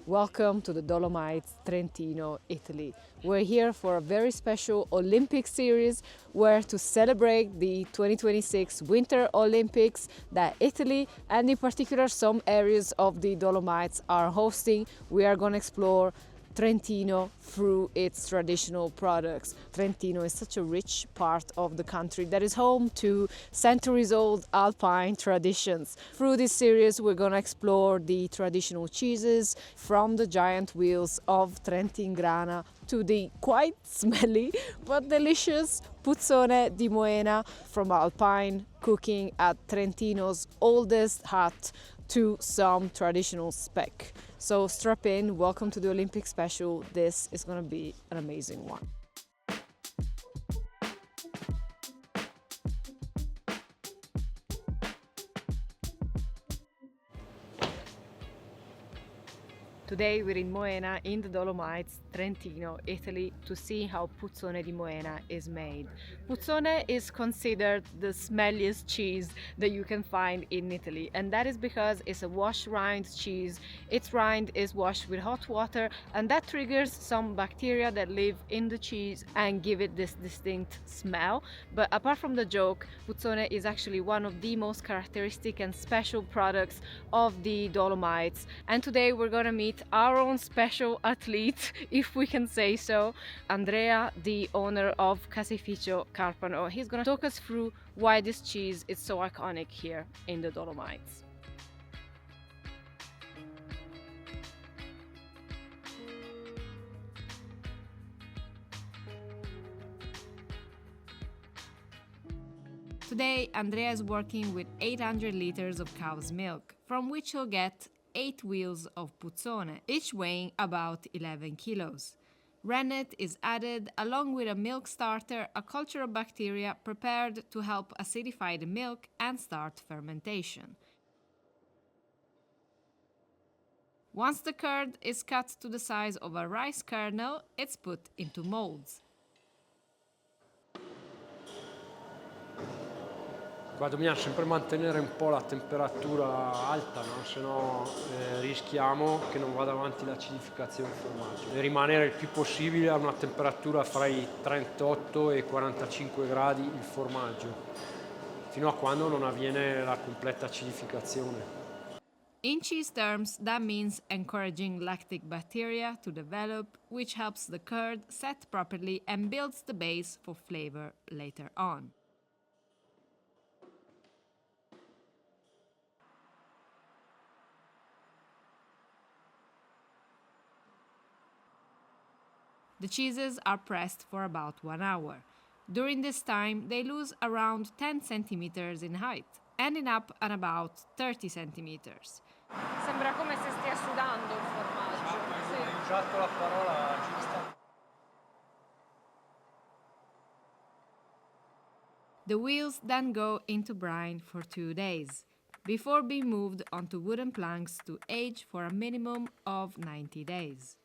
Welcome to the Dolomites, Trentino, Italy. We're here for a very special Olympic series where to celebrate the 2026 Winter Olympics that Italy and in particular some areas of the Dolomites are hosting. We are going to explore Trentino through its traditional products. Trentino is such a rich part of the country that is home to centuries-old alpine traditions. Through this series, we're going to explore the traditional cheeses from the giant wheels of Trentingrana to the quite smelly but delicious Puzzone di Moena, from alpine cooking at Trentino's oldest hut to some traditional speck. So strap in, welcome to the Olympic special. This is going to be an amazing one. Today we're in Moena in the Dolomites, Trentino, Italy, to see how Puzzone di Moena is made. Puzzone is considered the smelliest cheese that you can find in Italy, and that is because it's a wash rind cheese. Its rind is washed with hot water, and that triggers some bacteria that live in the cheese and give it this distinct smell. But apart from the joke, Puzzone is actually one of the most characteristic and special products of the Dolomites. And today we're gonna meet our own special athlete, if we can say so, Andrea, the owner of Caseificio Carpano. He's gonna talk us through why this cheese is so iconic here in the Dolomites. Today, Andrea is working with 800 liters of cow's milk, from which he'll get 8 wheels of puzzone, each weighing about 11 kilos. Rennet is added along with a milk starter, a culture of bacteria prepared to help acidify the milk and start fermentation. Once the curd is cut to the size of a rice kernel, it's put into molds. Qua dobbiamo sempre mantenere un po' la temperatura alta, no? Se no rischiamo che non vada avanti l'acidificazione del formaggio. Deve rimanere il più possibile a una temperatura fra i 38 e i 45 gradi il formaggio, fino a quando non avviene la completa acidificazione. In cheese terms, that means encouraging lactic bacteria to develop, which helps the curd set properly and builds the base for flavor later on. The cheeses are pressed for about 1 hour. During this time, they lose around 10 centimeters in height, ending up at about 30 centimeters. Sembra come se stia sudando il formaggio. Hai usato la parola giusta. The wheels then go into brine for 2 days, before being moved onto wooden planks to age for a minimum of 90 days.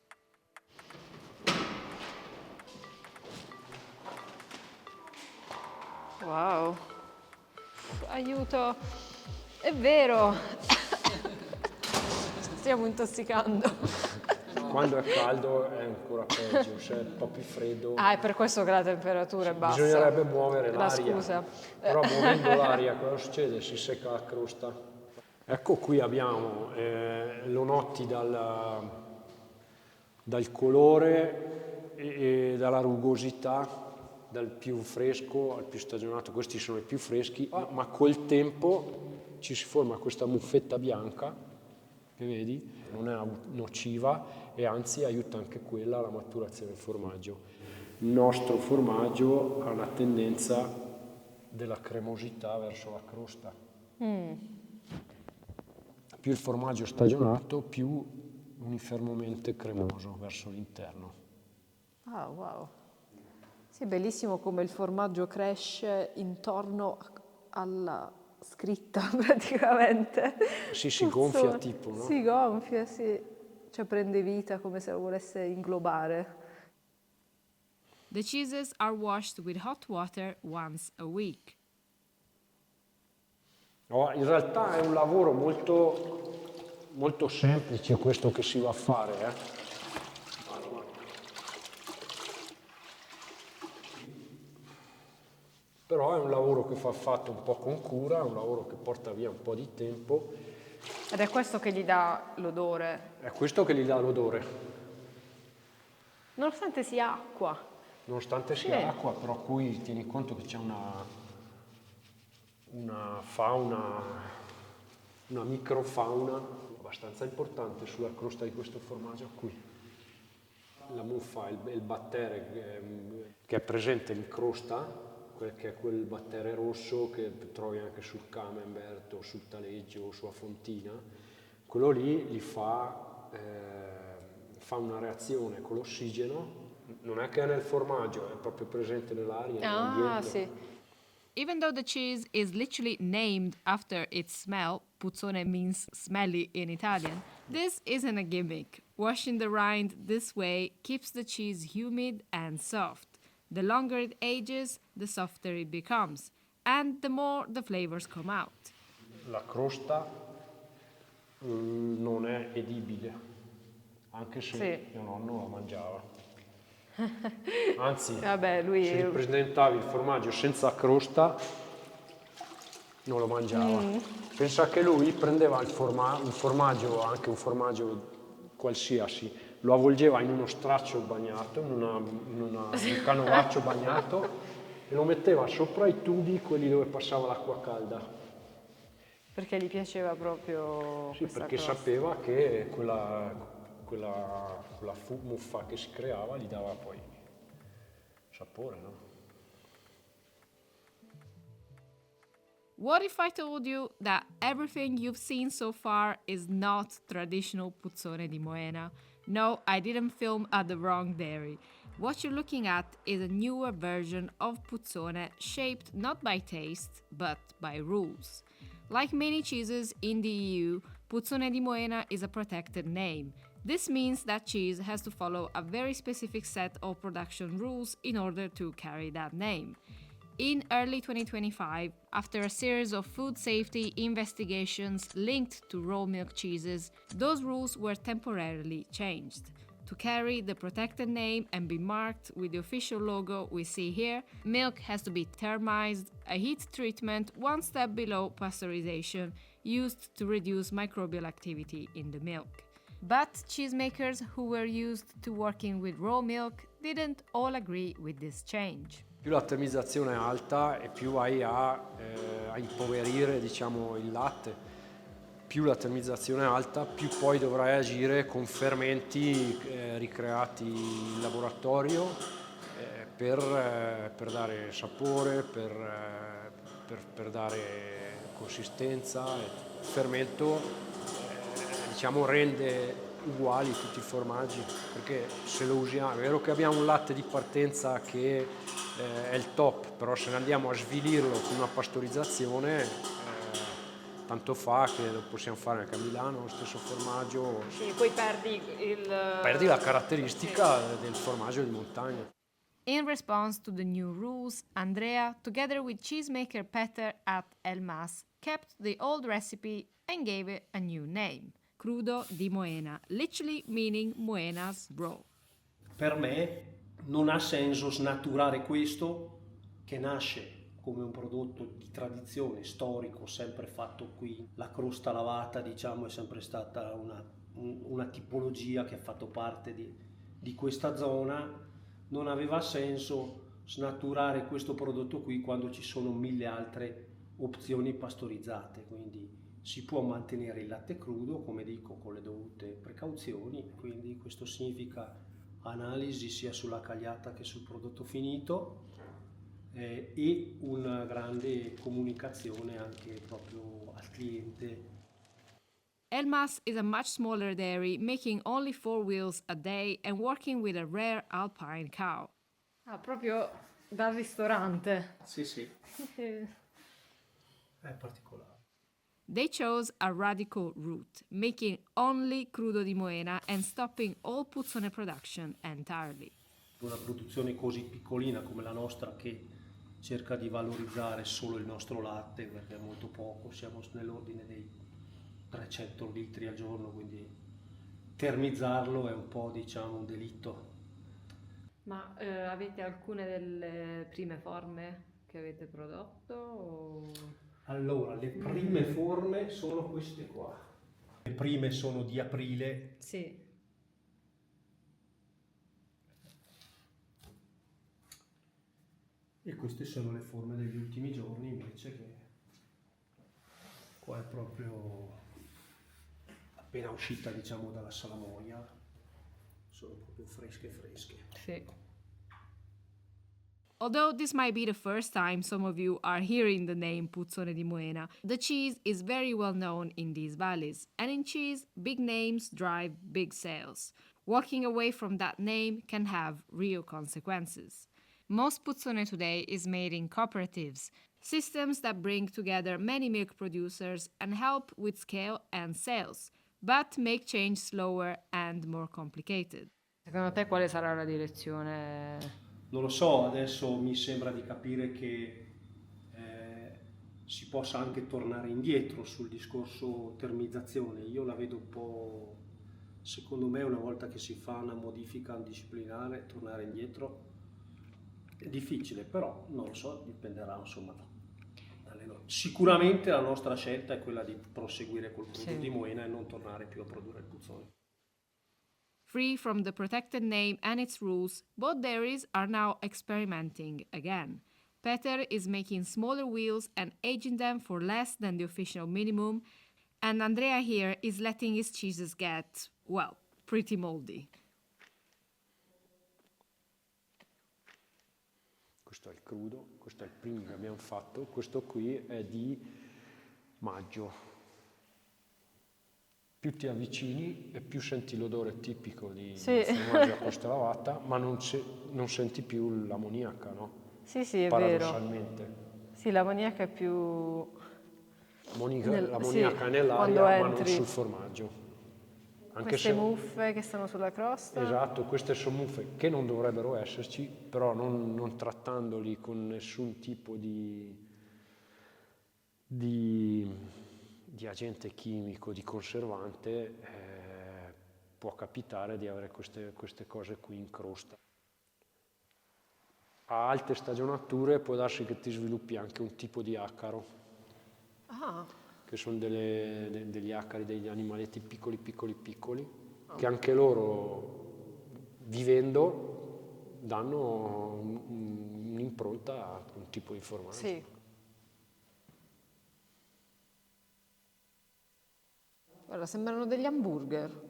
Wow, aiuto, è vero, stiamo intossicando. Quando è caldo è ancora peggio, se è un po' più freddo. Ah, è per questo che la temperatura è bassa. Bisognerebbe muovere La l'aria. scusa. Però muovendo l'aria cosa succede? Si secca la crosta. Ecco qui abbiamo lo noti dal colore e dalla rugosità, dal più fresco al più stagionato. Questi sono i più freschi, ma col tempo ci si forma questa muffetta bianca, che vedi, non è nociva e anzi aiuta anche quella alla maturazione del formaggio. Il nostro formaggio ha la tendenza della cremosità verso la crosta. Più il formaggio è stagionato, più uniformemente cremoso verso l'interno. Ah, wow. Sì, è bellissimo come il formaggio cresce intorno alla scritta praticamente. Si gonfia tipo, no? Si gonfia, sì. Cioè prende vita come se lo volesse inglobare. The cheeses are washed with hot water once a week. In realtà è un lavoro molto molto semplice questo che si va a fare, Però è un lavoro che va fatto un po' con cura, è un lavoro che porta via un po' di tempo. Ed è questo che gli dà l'odore, È questo che gli dà l'odore. nonostante sia acqua. Nonostante sia acqua, però qui tieni conto che c'è una fauna, una microfauna abbastanza importante sulla crosta di questo formaggio qui. La muffa, il battere che è presente in crosta, che è quel battere rosso che trovi anche sul camembert o sul taleggio o sulla fontina, quello lì gli fa una reazione con l'ossigeno, non è che è nel formaggio, è proprio presente nell'aria, nell'ambiente. Sì. Even though the cheese is literally named after its smell, puzzone means smelly in Italian, this isn't a gimmick. Washing the rind this way keeps the cheese humid and soft. The longer it ages, the softer it becomes, and the more the flavors come out. La crosta non è edibile, anche se mio nonno la mangiava. Anzi, se gli presentavi il formaggio senza crosta, non lo mangiava. Pensa che lui prendeva un formaggio, anche un formaggio qualsiasi, lo avvolgeva in uno straccio bagnato, in un canovaccio bagnato e lo metteva sopra i tubi, quelli dove passava l'acqua calda. Perché gli piaceva proprio Sì, perché sapeva che quella muffa che si creava gli dava poi sapore, no? What if I told you that everything you've seen so far is not traditional puzzone di Moena? No, I didn't film at the wrong dairy. What you're looking at is a newer version of puzzone shaped not by taste, but by rules. Like many cheeses in the EU, puzzone di Moena is a protected name. This means that cheese has to follow a very specific set of production rules in order to carry that name. In early 2025, after a series of food safety investigations linked to raw milk cheeses, those rules were temporarily changed. To carry the protected name and be marked with the official logo we see here, milk has to be thermized, a heat treatment one step below pasteurization, used to reduce microbial activity in the milk. But cheesemakers who were used to working with raw milk didn't all agree with this change. Più la termizzazione è alta e più vai a impoverire, diciamo, il latte. Più la termizzazione è alta, più poi dovrai agire con fermenti ricreati in laboratorio per dare sapore, per dare consistenza. Il fermento diciamo, rende uguali tutti i formaggi, perché se lo usiamo, è vero che abbiamo un latte di partenza che è il top, però se ne andiamo a svilirlo con una pastorizzazione, tanto fa che lo possiamo fare anche a Milano, lo stesso formaggio. Sì, poi perdi la caratteristica del formaggio di montagna. In response to the new rules, Andrea, together with cheesemaker Peter at Elmas, kept the old recipe and gave it a new name. Crudo di Moena, literally meaning Moena's raw. Per me non ha senso snaturare questo che nasce come un prodotto di tradizione, storico, sempre fatto qui. La crosta lavata, diciamo, è sempre stata una tipologia che ha fatto parte di questa zona. Non aveva senso snaturare questo prodotto qui quando ci sono 1000 altre opzioni pastorizzate, quindi si può mantenere il latte crudo, come dico, con le dovute precauzioni, quindi questo significa analisi sia sulla cagliata che sul prodotto finito e una grande comunicazione anche proprio al cliente. Elmas is a much smaller dairy, making only 4 wheels a day and working with a rare alpine cow. Ah, proprio dal ristorante. Sì, sì. È particolare. They chose a radical route, making only crudo di Moena and stopping all puzzone production entirely. Una produzione così piccolina come la nostra che cerca di valorizzare solo il nostro latte, perché è molto poco, siamo nell'ordine dei 300 litri al giorno, quindi termizzarlo è un po', diciamo, un delitto. Ma avete alcune delle prime forme che avete prodotto? Allora, le prime forme sono queste qua. Le prime sono di aprile. Sì. E queste sono le forme degli ultimi giorni invece, che qua è proprio appena uscita, diciamo, dalla salamoia, sono proprio fresche fresche. Sì. Although this might be the first time some of you are hearing the name Puzzone di Moena, the cheese is very well known in these valleys, and in cheese, big names drive big sales. Walking away from that name can have real consequences. Most Puzzone today is made in cooperatives, systems that bring together many milk producers and help with scale and sales, but make change slower and more complicated. Secondo te quale sarà la direzione? Non lo so, adesso mi sembra di capire che si possa anche tornare indietro sul discorso termizzazione. Io la vedo un po', secondo me, una volta che si fa una modifica disciplinare, tornare indietro è difficile, però non lo so, dipenderà insomma dalle norme. Sicuramente la nostra scelta è quella di proseguire col prodotto di Moena e non tornare più a produrre il puzzone. Free from the protected name and its rules, both dairies are now experimenting again. Peter is making smaller wheels and aging them for less than the official minimum, and Andrea here is letting his cheeses get, well, pretty moldy. Questo è il crudo, questo è il primo che abbiamo fatto, questo qui è di maggio. Più ti avvicini e più senti l'odore tipico di formaggio a costa lavata, ma non senti più l'ammoniaca, no? Sì, sì, è paradossalmente. vero. Sì, l'ammoniaca è più... L'ammoniaca è nell'aria, ma non sul formaggio. Anche queste muffe che stanno sulla crosta. Esatto, queste sono muffe che non dovrebbero esserci, però non trattandoli con nessun tipo di agente chimico, di conservante, può capitare di avere queste cose qui in crosta. A alte stagionature può darsi che ti sviluppi anche un tipo di acaro, che sono degli acari, degli animaletti piccoli, che anche loro, vivendo, danno un'impronta a un tipo di formaggio. Sì. Guarda, sembrano degli hamburger,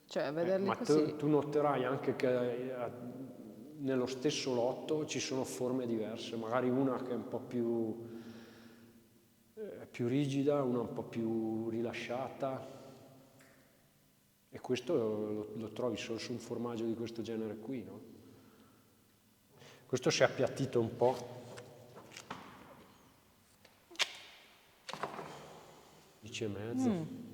cioè a vederli ma così. tu noterai anche che nello stesso lotto ci sono forme diverse, magari una che è un po' più rigida, una un po' più rilasciata, e questo lo trovi solo su un formaggio di questo genere qui, no? Questo si è appiattito un po'. 10,5.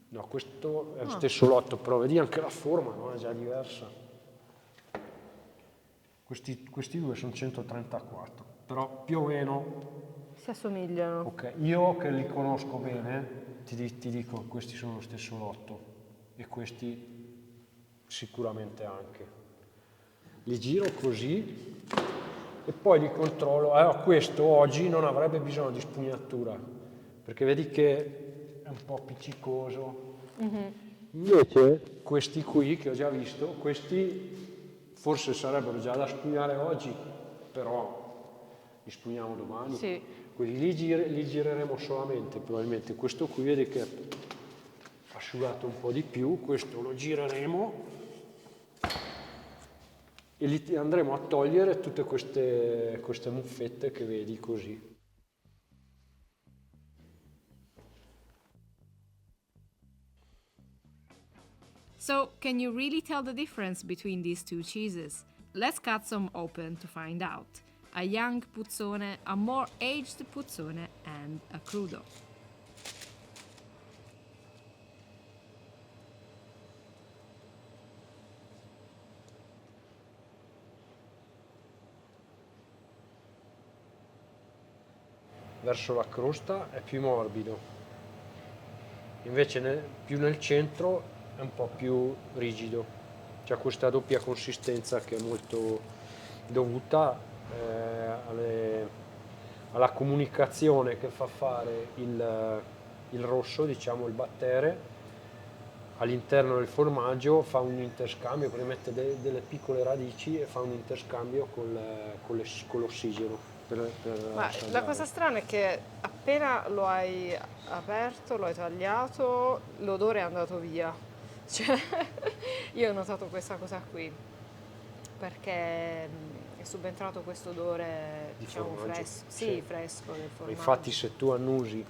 No, questo è lo stesso lotto, però vedi anche la forma, no? È già diversa. Questi due sono 134, però più o meno... Si assomigliano. Ok, io che li conosco bene, ti dico che questi sono lo stesso lotto e questi sicuramente anche. Li giro così e poi li controllo. Questo oggi non avrebbe bisogno di spugnatura, perché vedi che è un po' appiccicoso. Invece questi qui che ho già visto, questi forse sarebbero già da spugnare oggi, però li spugniamo domani. Sì. Quelli li gireremo solamente, probabilmente. Questo qui vedi che è asciugato un po' di più, questo lo gireremo e li andremo a togliere tutte queste muffette che vedi così. So, can you really tell the difference between these two cheeses? Let's cut some open to find out. A young puzzone, a more aged puzzone, and a crudo. Verso la crosta è più morbido. invece più nel centro è un po' più rigido, c'è questa doppia consistenza che è molto dovuta alla comunicazione che fa fare il rosso, diciamo il battere, all'interno del formaggio, fa un interscambio, perché mette delle piccole radici e fa un interscambio con l'ossigeno. Ma la assaggiare. cosa strana è che appena lo hai aperto, lo hai tagliato, l'odore è andato via. Cioè, io ho notato questa cosa qui, perché è subentrato questo odore, Di diciamo, formaggio, fresco, sì, sì. fresco del formaggio. Infatti se tu annusi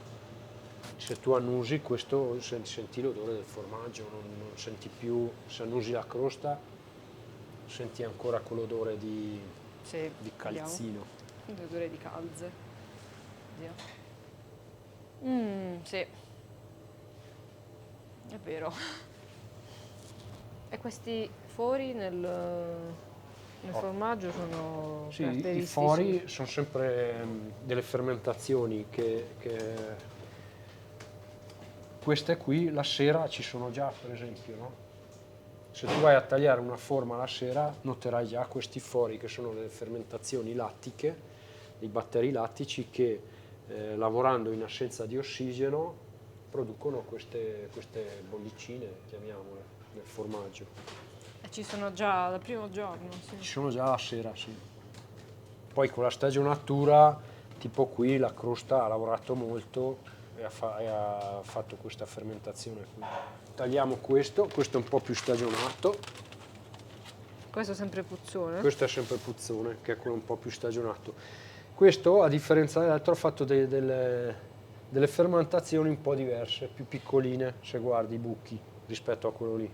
questo, senti l'odore del formaggio, non senti più, se annusi la crosta, senti ancora quell'odore di Sì, calzino. l'odore di calze. Oddio. Sì, è vero. E questi fori nel formaggio sono Sì, i caratteristici. fori sono sempre delle fermentazioni queste qui la sera ci sono già, per esempio, no? Se tu vai a tagliare una forma la sera noterai già questi fori che sono delle fermentazioni lattiche, dei batteri lattici che lavorando in assenza di ossigeno producono queste bollicine, chiamiamole, nel formaggio. E ci sono già dal primo giorno, sì. Ci sono già la sera, sì. Poi con la stagionatura, tipo qui la crosta ha lavorato molto e ha fatto questa fermentazione qui. Tagliamo questo è un po' più stagionato, Questo è sempre puzzone. questo è sempre puzzone, che è quello un po' più stagionato. Questo, a differenza dell'altro, ha fatto delle fermentazioni un po' diverse, più piccoline, se guardi i buchi, rispetto a quello lì.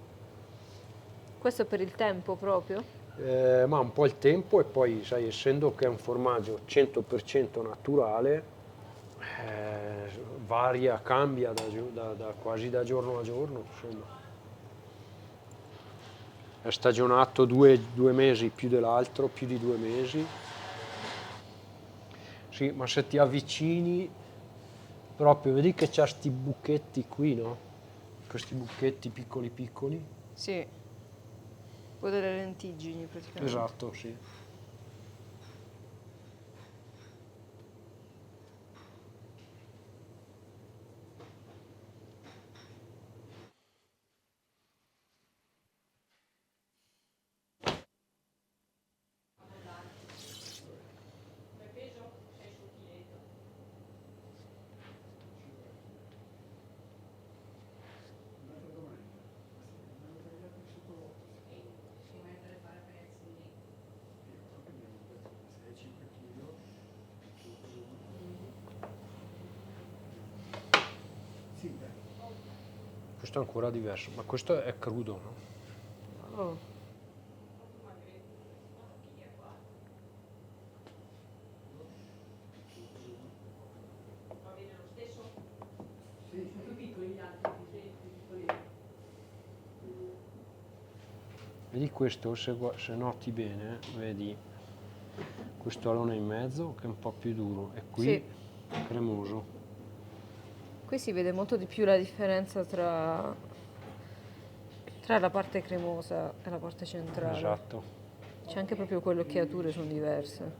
Questo è per il tempo proprio? Ma un po' il tempo e poi, sai, essendo che è un formaggio 100% naturale, varia, cambia quasi da giorno a giorno, insomma. È stagionato due mesi più dell'altro, più di 2 mesi. Sì, ma se ti avvicini, proprio, vedi che c'ha sti buchetti qui, no? Questi buchetti piccoli piccoli. Sì. O delle lentiggini praticamente. Esatto, sì. Questo è ancora diverso, ma questo è crudo, no? Oh. Vedi questo, se noti bene, vedi questo alone in mezzo che è un po' più duro e qui Sì. è cremoso. Qui si vede molto di più la differenza tra la parte cremosa e la parte centrale. Esatto. C'è anche proprio quelle occhiature sono diverse.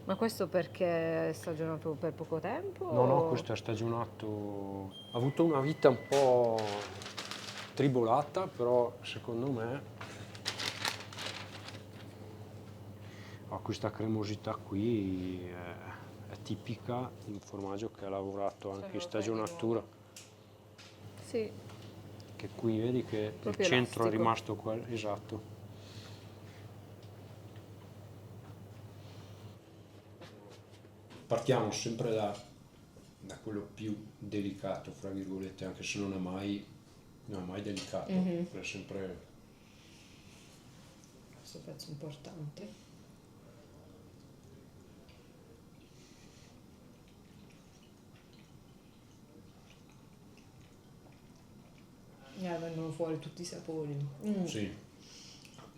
Ma questo perché è stagionato per poco tempo? No, questo è stagionato, ha avuto una vita un po' tribolata, però secondo me ha questa cremosità qui, è tipica di un formaggio che ha lavorato anche in stagionatura, Sì. che qui vedi che Proprio il centro è elastico. rimasto quello, esatto. Partiamo sempre da quello più delicato, fra virgolette, anche se non è mai delicato, è sempre Questo pezzo importante. Vengono fuori tutti i sapori. sì,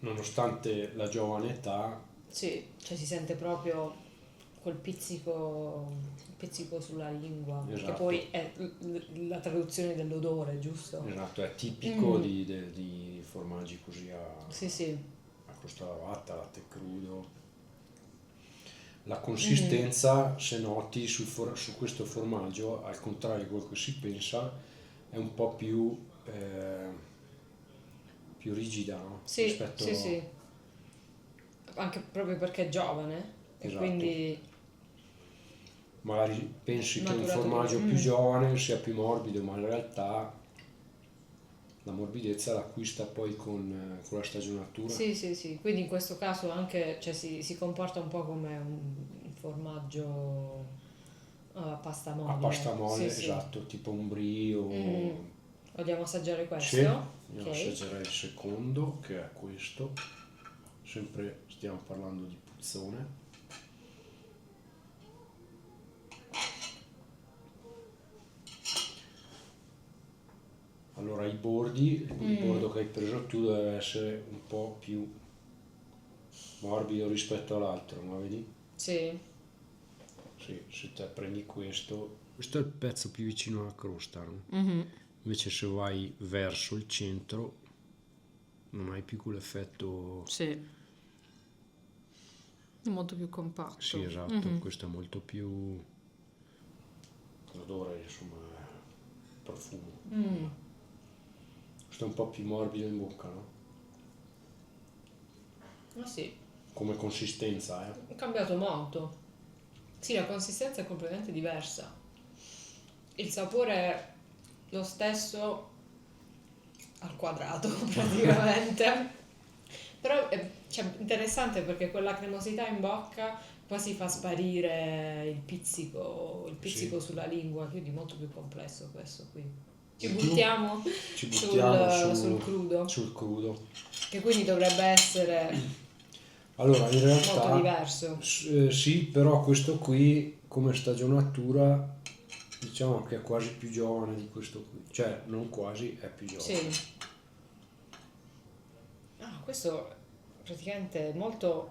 nonostante la giovane età, Sì, cioè si sente proprio col pizzico sulla lingua, che Esatto. poi è la traduzione dell'odore, giusto? Esatto, è tipico di formaggi così Sì, sì. a crosta lavata, latte crudo. La consistenza, se noti, su questo formaggio, al contrario di quello che si pensa, è un po' più rigida, no? Sì, Rispetto sì, sì. Anche proprio perché è giovane e Esatto. quindi Magari pensi che un maturato formaggio prima. più giovane sia più morbido, ma in realtà la morbidezza l'acquista poi con la stagionatura. Sì, sì, sì. Quindi in questo caso anche, cioè, si comporta un po' come un formaggio a pasta A molle. pasta molle, Sì, sì. esatto, tipo un brie o... Vogliamo assaggiare questo? Sì, io Ok. assaggerei il secondo, che è questo. Sempre stiamo parlando di puzzone. Allora, il bordo che hai preso tu deve essere un po' più morbido rispetto all'altro, no? Vedi? Sì. Sì, se te prendi questo è il pezzo più vicino alla crosta, no? Invece se vai verso il centro non hai più quell'effetto. Sì. È molto più compatto. Sì, esatto, questo è molto più l'odore, insomma, profumo. Questo è un po' più morbido in bocca, no? Ah sì, Come consistenza, è cambiato molto. Sì, la consistenza è completamente diversa. Il sapore è lo stesso al quadrato praticamente. Però è interessante perché quella cremosità in bocca quasi fa sparire il pizzico Sì. sulla lingua, quindi molto più complesso questo qui. Ci Di più? buttiamo, Ci buttiamo sul crudo, sul crudo. che quindi dovrebbe essere Allora, in molto realtà diverso. sì, però questo qui come stagionatura diciamo che è quasi più giovane di questo qui, cioè non quasi, è più giovane. Sì. Ah, questo praticamente è molto,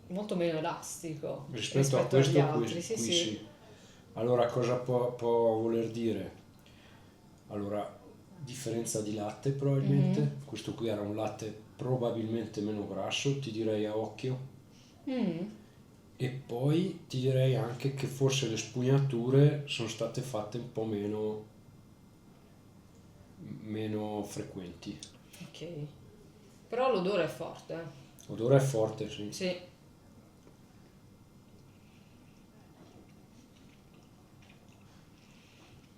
molto meno elastico Rispetto a agli questo altri, qui, sì, qui sì. sì. Allora cosa può voler dire? Allora, differenza di latte probabilmente, questo qui era un latte probabilmente meno grasso, ti direi a occhio. E poi ti direi anche che forse le spugnature sono state fatte un po' meno frequenti. Ok. Però l'odore è forte. L'odore è forte, sì. Sì.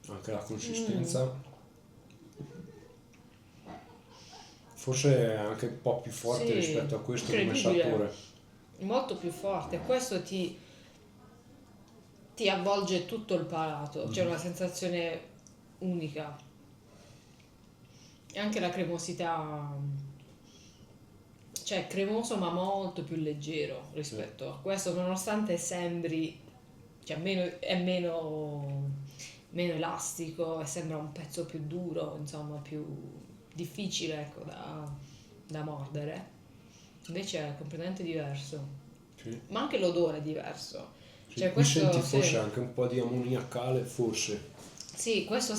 Anche la consistenza. Forse è anche un po' più forte Sì, rispetto a questo come incredibile. sapore. Molto più forte. Questo ti avvolge tutto il palato. C'è una sensazione unica. E anche la cremosità. Cioè, cremoso ma molto più leggero rispetto a questo, nonostante sembri, cioè è meno elastico e sembra un pezzo più duro, insomma, più difficile, ecco, da mordere. Invece è completamente diverso. Sì. Ma anche l'odore è diverso. Sì, Cioè, qui questo senti sì. forse anche un po' di ammoniacale, forse. Sì, questo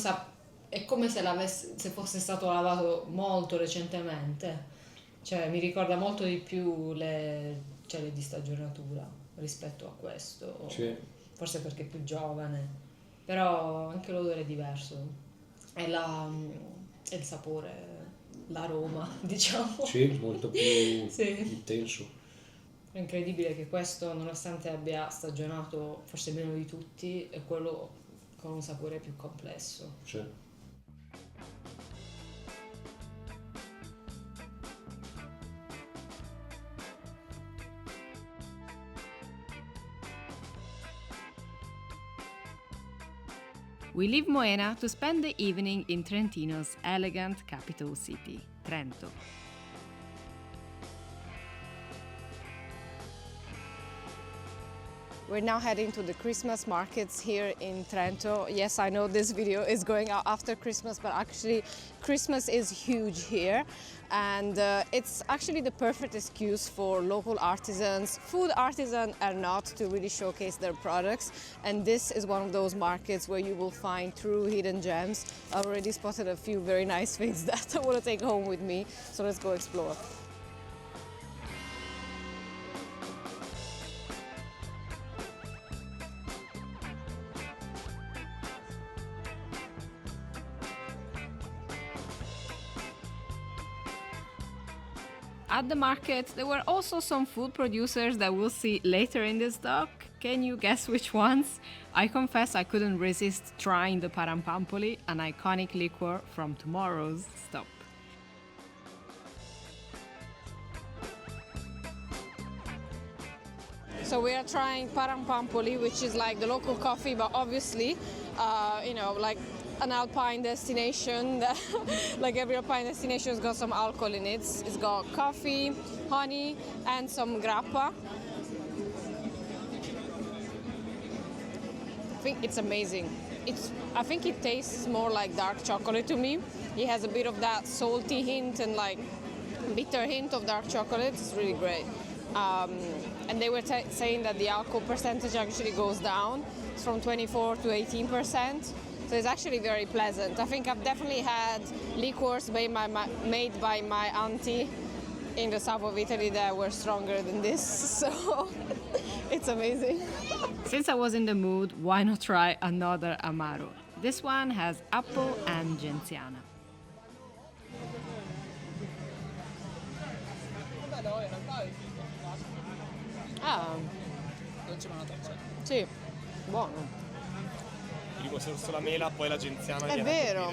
è come se fosse stato lavato molto recentemente. Cioè, mi ricorda molto di più le di stagionatura rispetto a questo. Sì. Forse perché è più giovane. Però anche l'odore è diverso. E e il sapore, l'aroma, diciamo. Sì, molto più Sì. intenso. È incredibile che questo, nonostante abbia stagionato forse meno di tutti, è quello con un sapore più complesso. Sì. We leave Moena to spend the evening in Trentino's elegant capital city, Trento. We're now heading to the Christmas markets here in Trento. Yes, I know this video is going out after Christmas, but actually Christmas is huge here. And it's actually the perfect excuse for local artisans, food artisans and not, to really showcase their products. And this is one of those markets where you will find true hidden gems. I already spotted a few very nice things that I want to take home with me, so let's go explore. At the market, there were also some food producers that we'll see later in this doc. Can you guess which ones? I confess I couldn't resist trying the Parampampoli, an iconic liquor from tomorrow's stop. So we are trying Parampampoli, which is like the local coffee, but obviously, you know, like an alpine destination. Like every alpine destination has got some alcohol in it. It's got coffee, honey, and some grappa. I think it's amazing. I think it tastes more like dark chocolate to me. It has a bit of that salty hint and like bitter hint of dark chocolate. It's really great. And they were saying that the alcohol percentage actually goes down. It's from 24 to 18%. So it's actually very pleasant. I think I've definitely had liqueurs made by my auntie in the south of Italy that were stronger than this, so it's amazing. Since I was in the mood, why not try another Amaro? This one has apple and genziana. Ah, sì, buono. Dico solo la mela, poi la genziana. È vero,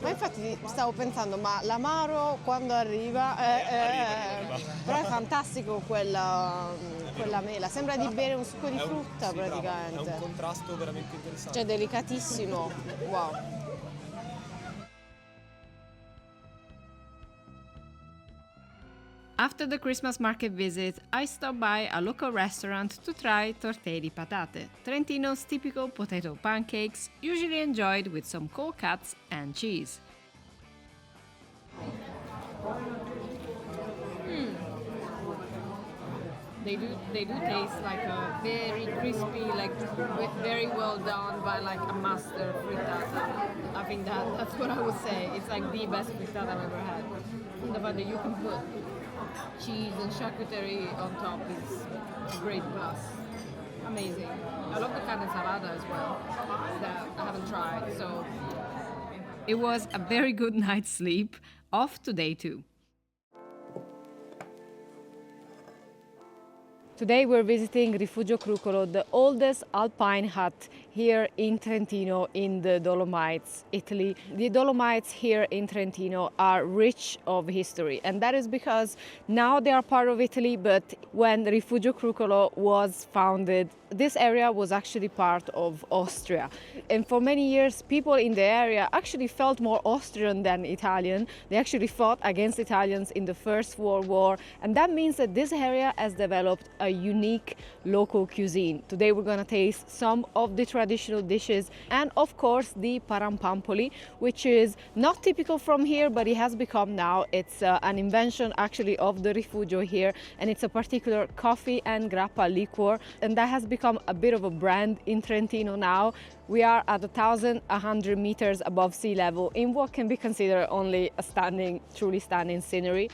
ma infatti stavo pensando, ma l'amaro quando arriva, arriva. però è fantastico quella mela, sembra di bere un succo di frutta sì, praticamente. bravo. È un contrasto veramente interessante. Cioè delicatissimo, wow. After the Christmas market visit, I stopped by a local restaurant to try torte di patate, Trentino's typical potato pancakes, usually enjoyed with some cold cuts and cheese. They do taste like a very crispy, like very well done by like a master frittata. I think that's what I would say. It's like the best frittata I've ever had. And the fact that you can put cheese and charcuterie on top is a great plus. Amazing. I love the carne salata as well, that I haven't tried, so. It was a very good night's sleep. Off to day 2. Today we're visiting Rifugio Crucolo, the oldest alpine hut here in Trentino in the Dolomites, Italy. The Dolomites here in Trentino are rich of history, and that is because now they are part of Italy, but when Rifugio Crucolo was founded, this area was actually part of Austria. And for many years, people in the area actually felt more Austrian than Italian. They actually fought against Italians in the First World War, and that means that this area has developed a unique local cuisine. Today we're going to taste some of the traditional dishes and of course the Parampampoli, which is not typical from here, but it has become now. It's an invention actually of the Rifugio here, and it's a particular coffee and grappa liqueur, and that has become a bit of a brand in Trentino now. We are at 1,100 meters above sea level in what can be considered only a truly stunning scenery.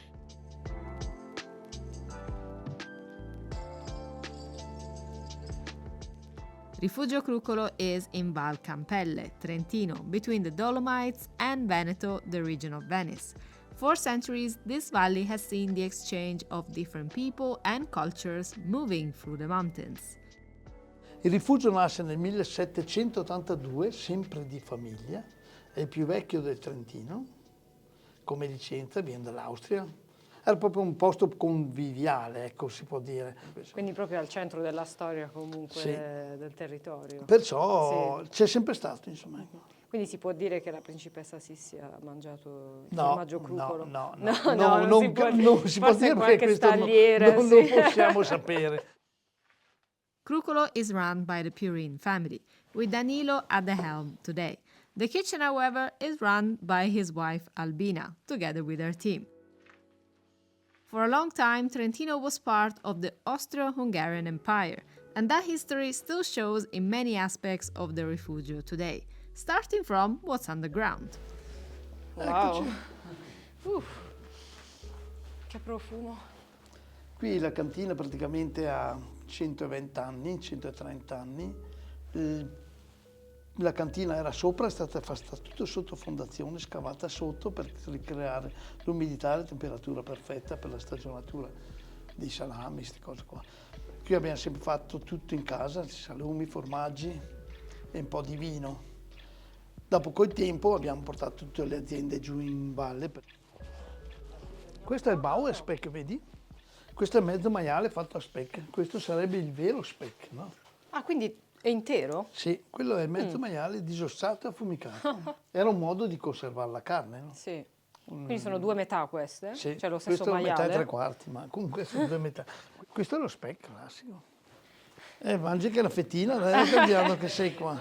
Rifugio Crucolo is in Val Campelle, Trentino, between the Dolomites and Veneto, the region of Venice. For centuries, this valley has seen the exchange of different people and cultures moving through the mountains. Il rifugio nasce nel 1782, sempre di famiglia, è il più vecchio del Trentino, come licenza, viene dall'Austria. Era proprio un posto conviviale, ecco, si può dire. Quindi proprio al centro della storia comunque Sì. del territorio. Perciò Sì. c'è sempre stato, insomma. Quindi si può dire che la principessa Sissi ha mangiato il No, formaggio crucolo? no, non si può, non si può forse dire qualche perché questo stagliere, non sì. lo possiamo sapere. Crucolo is run by the Purin family, with Danilo at the helm today. The kitchen, however, is run by his wife Albina, together with her team. For a long time, Trentino was part of the Austro-Hungarian Empire, and that history still shows in many aspects of the Rifugio today, starting from what's underground. Wow. Che profumo. Qui la cantina praticamente ha 120 anni, 130 anni. La cantina era sopra, è stata fatta tutto sotto fondazione, scavata sotto per ricreare l'umidità e la temperatura perfetta per la stagionatura dei salami, queste cose qua. Qui abbiamo sempre fatto tutto in casa, salumi, formaggi e un po' di vino. Dopo col tempo abbiamo portato tutte le aziende giù in valle. Questo è il Bauer Speck, vedi? Questo è mezzo maiale fatto a speck, questo sarebbe il vero speck, no? Ah, quindi è intero? Sì, quello è mezzo maiale disossato e affumicato. Era un modo di conservare la carne, no? Sì. Quindi sono due metà queste? Sì, Cioè lo stesso questo è maiale? metà e tre quarti, ma comunque sono due metà. Questo è lo speck classico. Mangi che la fettina, dai, cambiando che sei qua.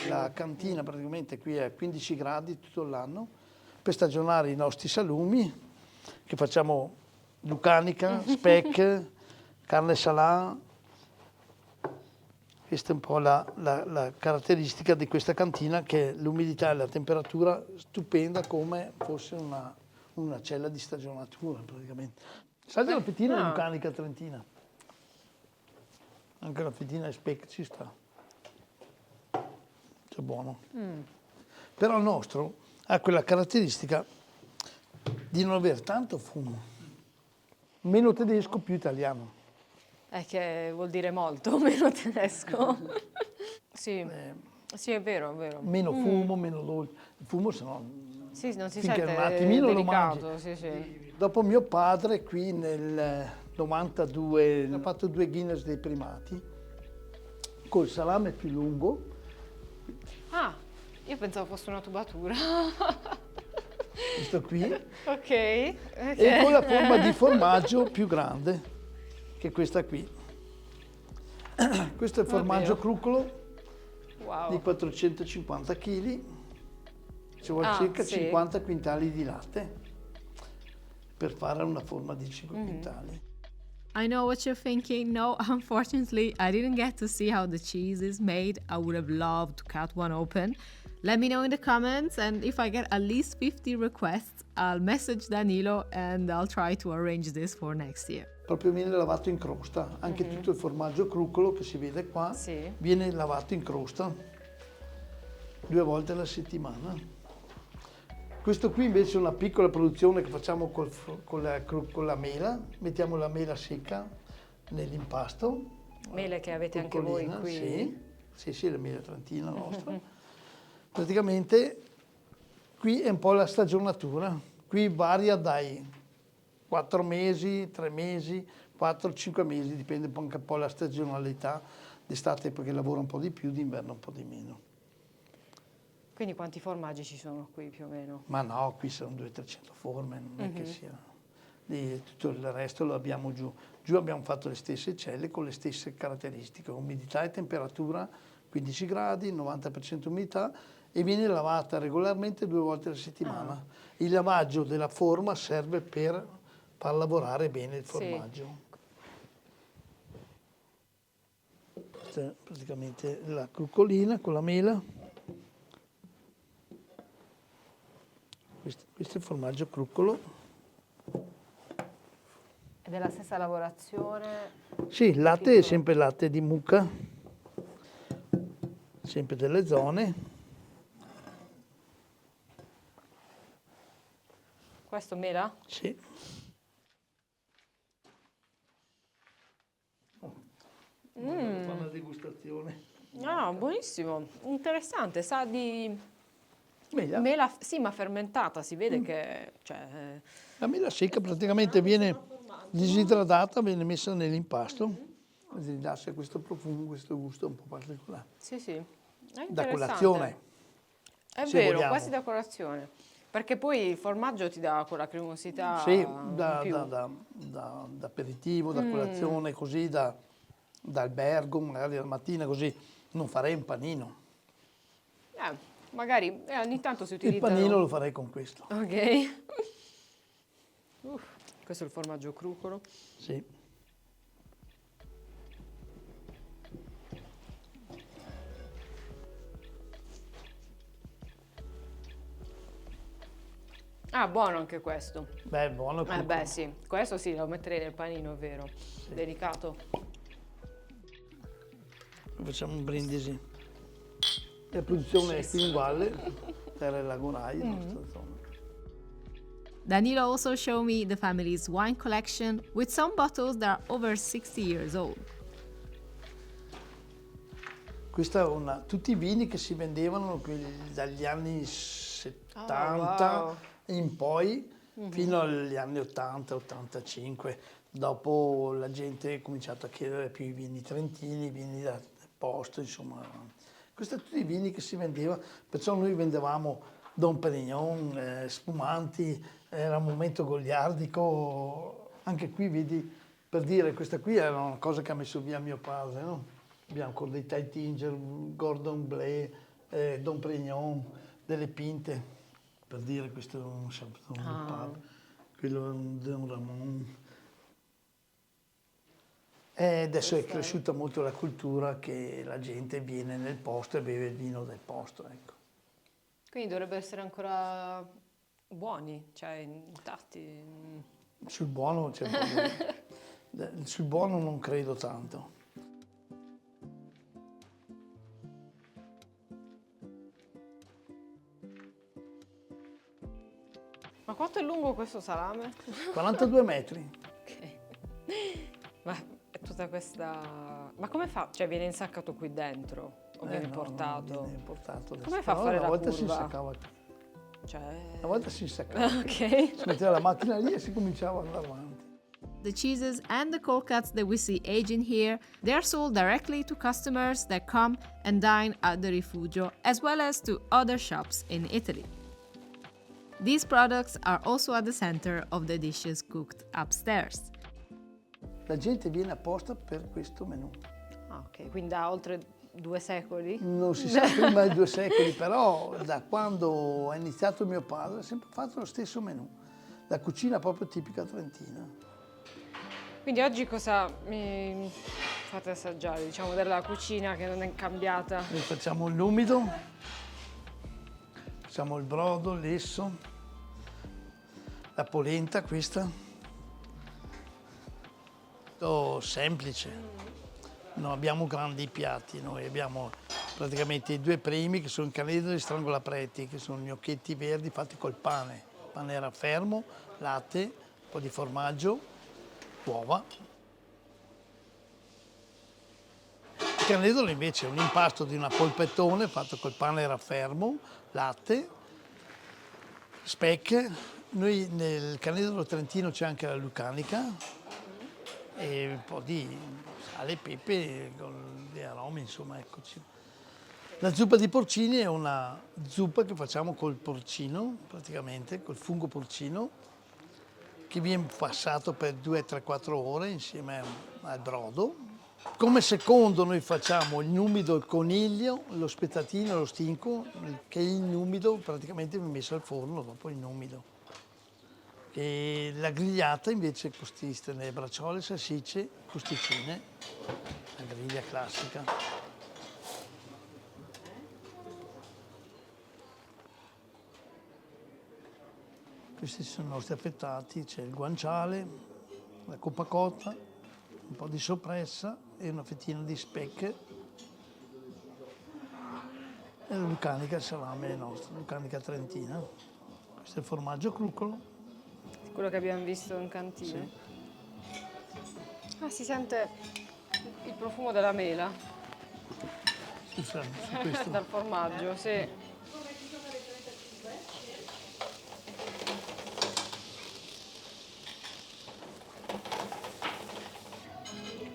La cantina praticamente qui è a 15 gradi tutto l'anno per stagionare i nostri salumi, che facciamo lucanica, speck, carne salà. Questa è un po' la caratteristica di questa cantina, che è l'umidità e la temperatura stupenda come fosse una cella di stagionatura praticamente. Salta la fettina è lucanica trentina. Anche la fettina e speck ci sta. C'è buono. Però il nostro ha quella caratteristica di non avere tanto fumo. Meno tedesco, più italiano. Che vuol dire molto, meno tedesco. Sì. Sì, è vero, è vero. Meno fumo, meno dolce. Il fumo se no... Sì, non si finché sente, un attimino lo delicato, mangi. sì, sì. Dopo mio padre qui nel 92 ha fatto 2 Guinness dei primati col salame più lungo. Ah, io pensavo fosse una tubatura. Questo qui, Ok. e con la forma di formaggio più grande che questa qui. Questo è il formaggio crucolo Wow. di 450 kg, ci vuole circa sì. 50 quintali di latte per fare una forma di 5 quintali. I know what you're thinking. No, unfortunately, I didn't get to see how the cheese is made. I would have loved to cut one open. Let me know in the comments, and if I get at least 50 requests, I'll message Danilo and I'll try to arrange this for next year. Proprio viene lavato in crosta, anche tutto il formaggio crucolo che si vede qua Sì. viene lavato in crosta 2 volte alla settimana. Questo qui invece è una piccola produzione che facciamo con la mela, mettiamo la mela secca nell'impasto. Mele che avete anche voi Crucolina, qui? Sì, la mela trentina nostra. Praticamente qui è un po' la stagionatura, qui varia dai 4 mesi, 3 mesi, 4-5 mesi, dipende anche un po' la stagionalità, d'estate perché lavora un po' di più, d'inverno un po' di meno. Quindi quanti formaggi ci sono qui più o meno? Ma no, qui sono 200-300 forme, non è che sia... tutto il resto lo abbiamo giù. Giù abbiamo fatto le stesse celle con le stesse caratteristiche, umidità e temperatura, 15 gradi, 90% umidità, e viene lavata regolarmente 2 volte alla settimana. Il lavaggio della forma serve per far lavorare bene il formaggio. Questa è praticamente la crucolina con la mela. Questo è il formaggio cruccolo. Ed è la stessa lavorazione? Sì, il latte è sempre latte di mucca, sempre delle zone. Questo mela? Sì. Fa una degustazione. Ah, buonissimo, interessante, sa di Mela. mela, sì, ma fermentata, si vede che... Cioè, La mela secca praticamente viene disidratata, viene messa nell'impasto, quindi dà questo profumo, questo gusto un po' particolare. sì, sì, è Da interessante. colazione. È se vero, vogliamo. quasi da colazione. Perché poi il formaggio ti dà quella cremosità Sì, in più. da aperitivo, da colazione, così da d'albergo, magari la mattina, così non farei un panino. Magari ogni tanto si Il utilizzano... panino lo farei con questo. Ok. Questo è il formaggio crucolo. Sì. Ah, buono anche questo. Beh, buono. Beh sì, questo sì, lo metterei nel panino, è vero. Delicato. Facciamo un brindisi. La produzione è qui in valle, Terre Lagunai, nostra zona. Danilo also showed me the family's wine collection with some bottles that are over 60 years old. Questa è tutti i vini che si vendevano dagli anni 70 wow. in poi fino agli anni 80-85. Dopo la gente ha cominciato a chiedere più i vini trentini, i vini da posto, insomma. Questi sono tutti i vini che si vendevano, perciò noi vendevamo Dom Perignon, spumanti, era un momento goliardico. Anche qui vedi, per dire, questa qui era una cosa che ha messo via mio padre, no? Abbiamo con dei Taittinger, Gordon Bleu, Dom Perignon, delle pinte, per dire questo è un Champignon di Pape, quello è un Don Ramon. E adesso è cresciuta molto la cultura che la gente viene nel posto e beve il vino del posto, ecco. Quindi dovrebbero essere ancora buoni, cioè intatti. Sul buono c'è un po' sul buono non credo tanto. Ma quanto è lungo questo salame? 42 metri. Ok. Ma è tutta questa... Ma come fa? Cioè viene insaccato qui dentro o viene No, portato? no, viene portato adesso. Come fa a Però fare una la volta si curva? insaccava qui. Cioè... Una volta si insaccava qui. Ok. Si metteva la macchina lì e si cominciava ad andare avanti. The cheeses and the cold cuts that we see aging here, they are sold directly to customers that come and dine at the Rifugio, as well as to other shops in Italy. These products are also at the center of the dishes cooked upstairs. La gente viene apposta per questo menù. Ah, ok, quindi da oltre 2 secoli? Non si sa prima di 2 secoli, però da quando ha iniziato mio padre ha sempre fatto lo stesso menù. La cucina proprio tipica trentina. Quindi oggi cosa mi fate assaggiare, diciamo, della cucina che non è cambiata? Noi facciamo l'umido, facciamo il brodo, l'esso, la polenta questa. Tutto semplice, non abbiamo grandi piatti, noi abbiamo praticamente i 2 primi che sono il canedolo e strangolapreti, che sono gnocchetti verdi fatti col pane. Il pane era fermo, latte, un po' di formaggio, uova. Il canedolo invece è un impasto di una polpettone fatto col pane raffermo, latte, speck. Noi nel canedolo trentino c'è anche la lucanica e un po' di sale e pepe con gli aromi, insomma, eccoci. La zuppa di porcini è una zuppa che facciamo col porcino, praticamente, col fungo porcino, che viene passato per 2, 3, 4 ore insieme al brodo. Come secondo noi facciamo il numido, il coniglio, lo spezzattino e lo stinco, che il numido praticamente viene messo al forno dopo il numido. E la grigliata invece consiste nelle bracciole, salsicce, crosticine, la griglia classica. Questi sono i nostri affettati, c'è il guanciale, la coppa cotta, un po' di soppressa e una fettina di speck. E la lucanica, il salame nostro, lucanica trentina. Questo è il formaggio crucolo. Quello che abbiamo visto in cantina? Sì. Ah, si sente il profumo della mela Su questo. dal formaggio, sì.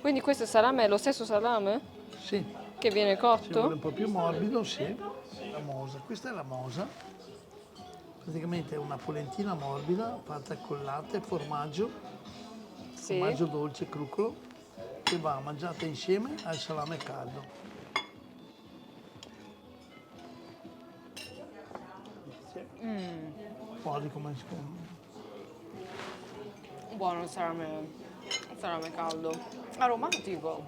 Quindi questo salame è lo stesso salame Sì, che viene ci vuole cotto? un po' più morbido, sì. La mosa, questa è la mosa. Praticamente è una polentina morbida fatta con latte, formaggio, Sì. formaggio dolce, crucolo, che va mangiata insieme al salame caldo. Guardi come si Buono il salame caldo. Aromatico.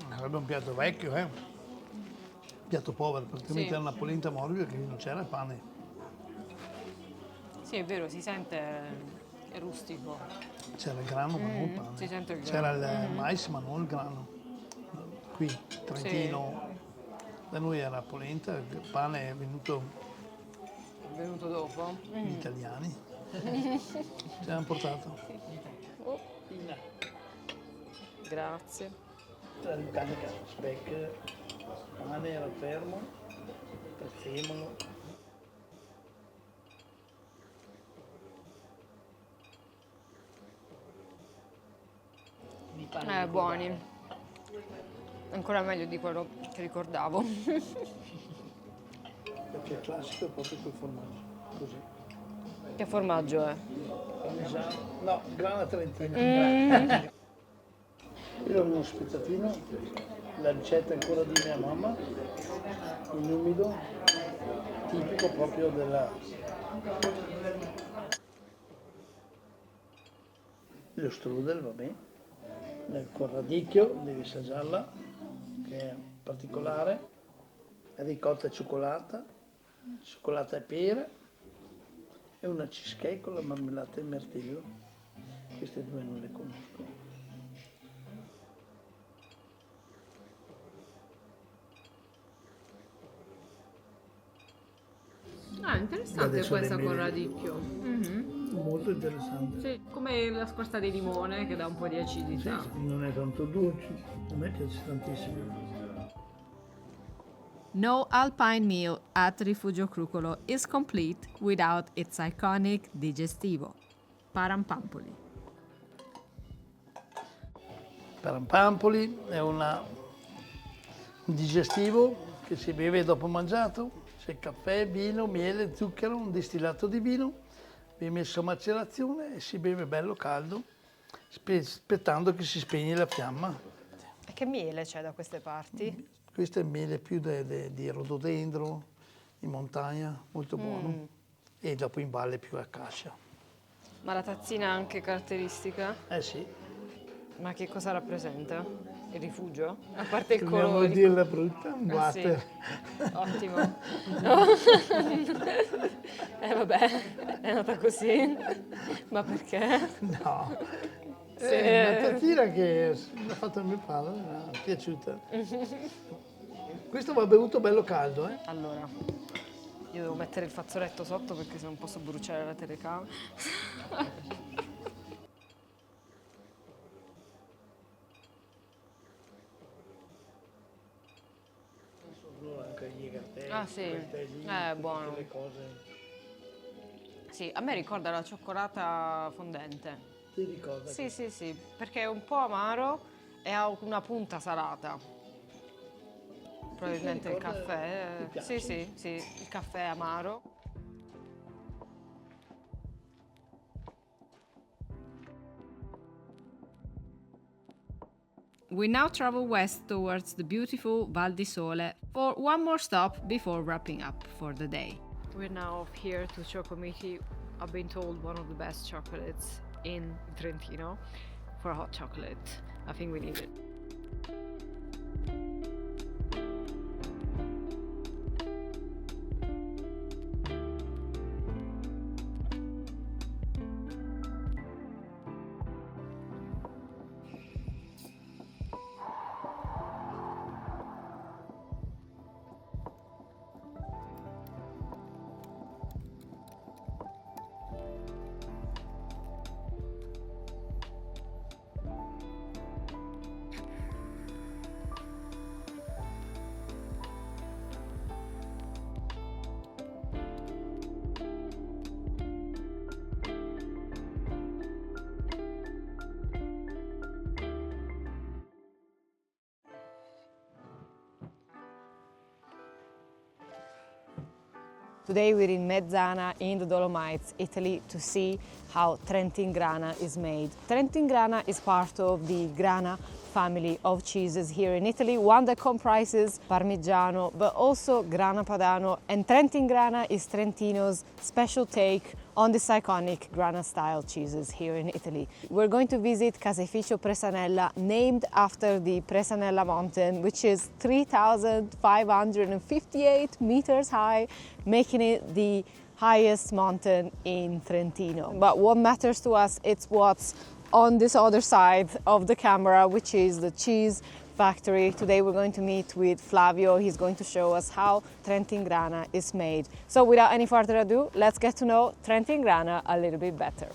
Sarebbe un piatto vecchio, piatto povero, praticamente Sì. era una polenta morbida che non c'era pane. Sì, è vero, si sente rustico. C'era il grano ma non il pane. si sente il C'era il mais ma non il grano. Qui, Trentino, da noi era polenta, il pane è venuto Venuto dopo. gli italiani. Ci hanno portato. Grazie. C'era il cane che era speck, il pane era fermo, prezzemolo. Buoni. Ancora meglio di quello che ricordavo. Perché il classico è proprio quel formaggio, così. Che formaggio è? Parmigiano, no, grana trentina. Io ho uno spezzatino, la ricetta ancora di mia mamma, in umido, tipico proprio della... Lo strudel, va bene, col radicchio, devi assaggiarla, che è particolare, ricotta e cioccolata e pere, e una cheesecake con la marmellata e il mirtillo. Queste due non le conosco. Interessante Adesso questa le con mele. radicchio. Molto interessante. Sì, come la scorza di limone che dà un po' di acidità. Non è tanto dolce, a me piace tantissimo. No alpine meal at Rifugio Crucolo is complete without its iconic digestivo, Parampampoli. Parampampoli è un digestivo che si beve dopo mangiato. C'è caffè, vino, miele, zucchero, un distillato di vino, viene messo a macerazione e si beve bello caldo, aspettando che si spegne la fiamma. E che miele c'è da queste parti? Questo è il miele più di rododendro, di montagna, molto buono. E dopo in valle più accascia. Ma la tazzina è anche caratteristica? Eh sì, Ma che cosa rappresenta? Il rifugio? A parte il dobbiamo colore. dirla brutta, un Ah, sì. water. Ottimo. Vabbè, è nata così. Ma perché? No, Sì. è una tazzina che l'ha fatta mio padre, mi è piaciuta. Questo va bevuto bello caldo, eh? Allora, io devo mettere il fazzoletto sotto perché se non posso bruciare la telecamera. Anche gli cartelli, Ah, sì. Buono. le cose. Sì, a me ricorda la cioccolata fondente. Ti ricorda? Sì, sì, sì, perché è un po' amaro e ha una punta salata. Probabilmente il ricorda- caffè. ti piace? Sì, sì, sì, il caffè è amaro. We now travel west towards the beautiful Val di Sole for one more stop before wrapping up for the day. We're now here to Cioccomichi. I've been told one of the best chocolates in Trentino for hot chocolate. I think we need it. Today we're in Mezzana in the Dolomites, Italy, to see how Trentin Grana is made. Trentin Grana is part of the Grana family of cheeses here in Italy, one that comprises Parmigiano but also Grana Padano, and Trentin Grana is Trentino's special take on this iconic Grana style cheeses here in Italy. We're going to visit Caseificio Presanella, named after the Presanella mountain, which is 3,558 meters high, making it the highest mountain in Trentino. But what matters to us, it's what's on this other side of the camera, which is the cheese factory. Today we're going to meet with Flavio. He's going to show us how Trentin Grana is made. So without any further ado, let's get to know Trentin Grana a little bit better.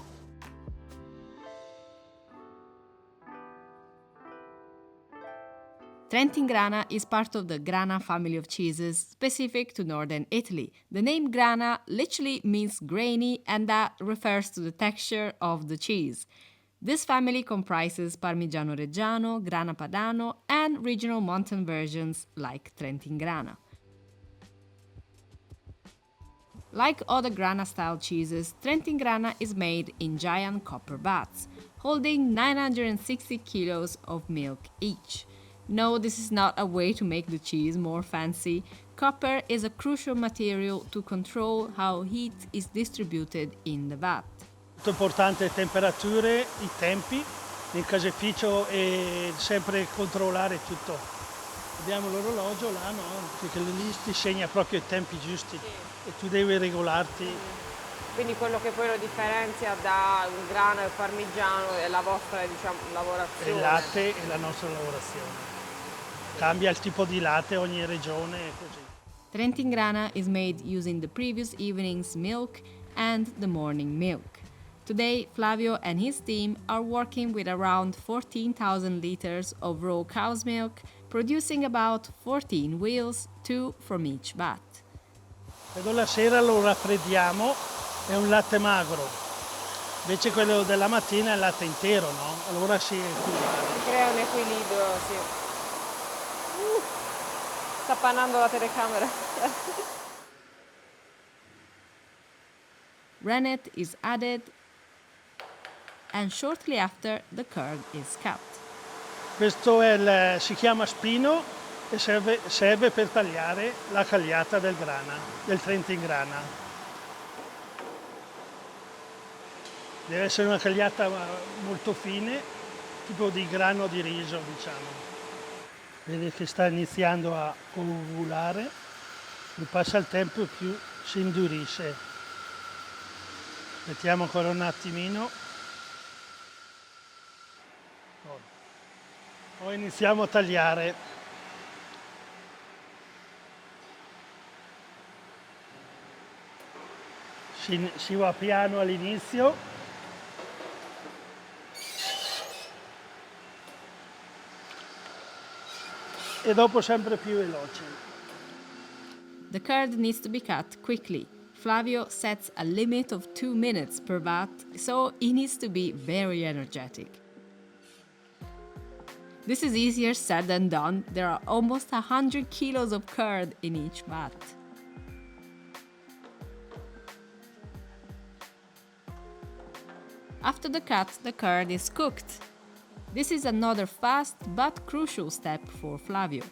Trentin Grana is part of the Grana family of cheeses specific to northern Italy. The name Grana literally means grainy, and that refers to the texture of the cheese. This family comprises Parmigiano Reggiano, Grana Padano, and regional mountain versions like Trentin Grana. Like other Grana-style cheeses, Trentin Grana is made in giant copper vats, holding 960 kilos of milk each. No, this is not a way to make the cheese more fancy. Copper is a crucial material to control how heat is distributed in the vat. Molto importante le temperature, i tempi, nel caseificio e sempre controllare tutto. Abbiamo l'orologio là, no? Perché lì ti segna proprio i tempi giusti e tu devi regolarti. Quindi quello che poi lo differenzia da un grano e parmigiano è la vostra, diciamo, lavorazione. Il latte e la nostra lavorazione. Cambia il tipo di latte ogni regione e così. Trentin Grana is made using the previous evening's milk and the morning milk. Today, Flavio and his team are working with around 14,000 liters of raw cow's milk, producing about 14 wheels, 2 from each vat. Quello la sera lo raffreddiamo, è un latte magro, invece quello della mattina è il latte intero, no? Allora si equilibra. Crea un equilibrio, sì. Sta appannando la telecamera. Rennet is added, and shortly after the curd is cut. Questo si chiama spino e serve per tagliare la cagliata del grana, del Trentin Grana. Deve essere una cagliata molto fine, tipo di grano di riso, diciamo. Vede che sta iniziando a coagulare, più passa il tempo più si indurisce. Mettiamo ancora un attimino. Poi iniziamo a tagliare. Si va piano all'inizio. E dopo sempre più veloce. The curd needs to be cut quickly. Flavio sets a limit of 2 minutes per vat, so he needs to be very energetic. This is easier said than done. There are almost 100 kilos of curd in each vat. After the cut, the curd is cooked. This is another fast but crucial step for Flavio.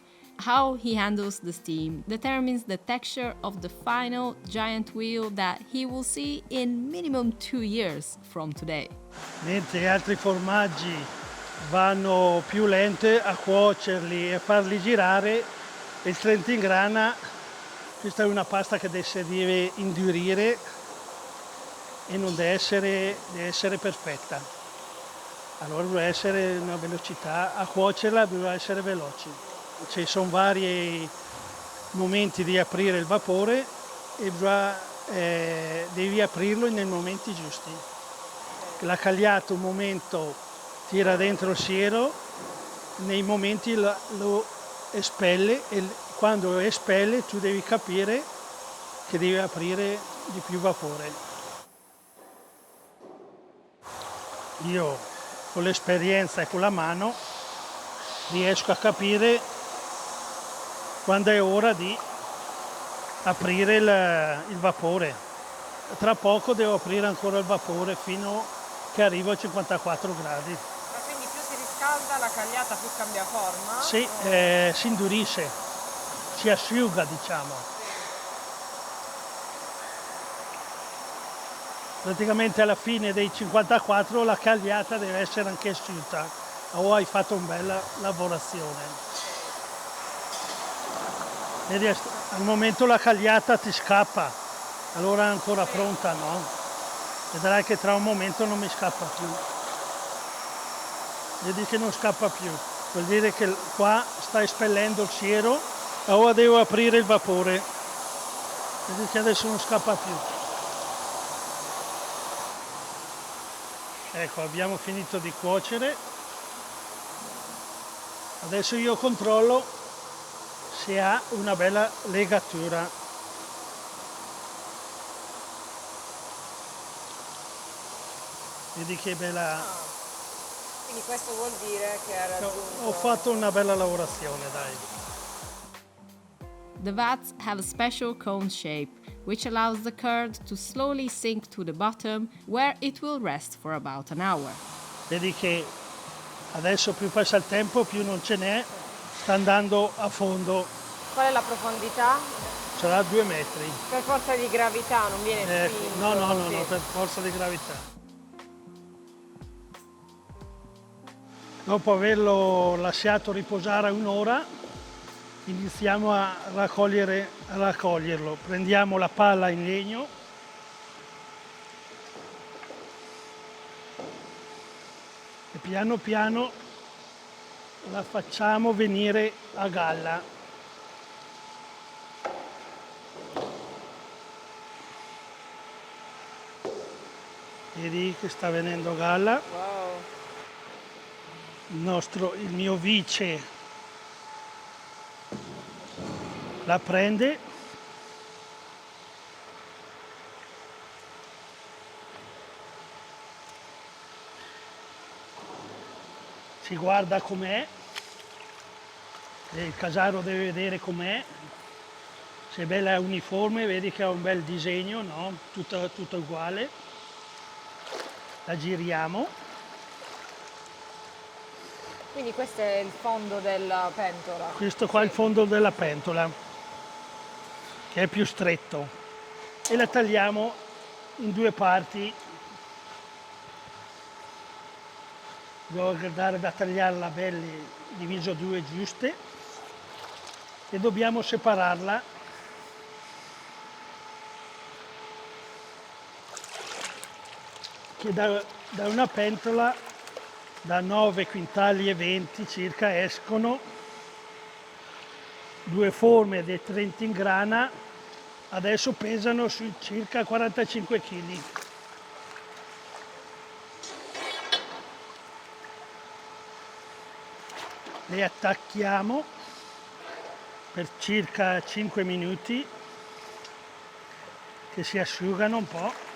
How he handles the steam determines the texture of the final giant wheel that he will see in minimum 2 years from today. Mentre altri formaggi vanno più lente a cuocerli e farli girare, il Trentin Grana, questa è una pasta che si deve indurire e non deve essere perfetta. Allora deve essere una velocità, a cuocerla deve essere veloci. Ci sono vari momenti di aprire il vapore e devi aprirlo nei momenti giusti. La cagliata un momento tira dentro il siero, nei momenti lo espelle e quando espelle tu devi capire che devi aprire di più vapore. Io con l'esperienza e con la mano riesco a capire quando è ora di aprire il vapore. Tra poco devo aprire ancora il vapore fino che arrivo a 54 gradi. Ma quindi più si riscalda la cagliata più cambia forma? Sì, si indurisce, si asciuga, diciamo. Praticamente alla fine dei 54 la cagliata deve essere anche asciutta o hai fatto una bella lavorazione. Vedi, al momento la cagliata ti scappa, allora è ancora pronta, no? Vedrai che tra un momento non mi scappa più. Vedi che non scappa più, vuol dire che qua sta espellendo il siero, ora devo aprire il vapore. Vedi che adesso non scappa più. Ecco, abbiamo finito di cuocere. Adesso io controllo se ha una bella legatura. Vedi che bella... Quindi questo vuol dire che ha raggiunto... Ho fatto una bella lavorazione, dai. The vats have a special cone shape, which allows the curd to slowly sink to the bottom, where it will rest for about an hour. Vedi che adesso più passa il tempo, più non ce n'è, sta andando a fondo, Qual è la profondità? sarà 2 metri. Per forza di gravità non viene spinto? No, sì. per forza di gravità. Dopo averlo lasciato riposare un'ora, iniziamo a raccoglierlo. Prendiamo la palla in legno e piano piano la facciamo venire a galla. Vedi che sta venendo a galla. Wow. Il mio vice la prende, si guarda com'è, il casaro deve vedere com'è, se è bella uniforme, vedi che ha un bel disegno, no? Tutta uguale, la giriamo. Quindi questo è il fondo della pentola? Questo qua è il fondo della pentola, che è più stretto, e la tagliamo in 2 parti. Devo guardare da tagliarla belle, diviso 2 giuste, e dobbiamo separarla. Che da una pentola da 9 quintali e 20 circa escono 2 forme di 30 in grana, adesso pesano su circa 45 kg. Le attacchiamo per circa 5 minuti che si asciugano un po'.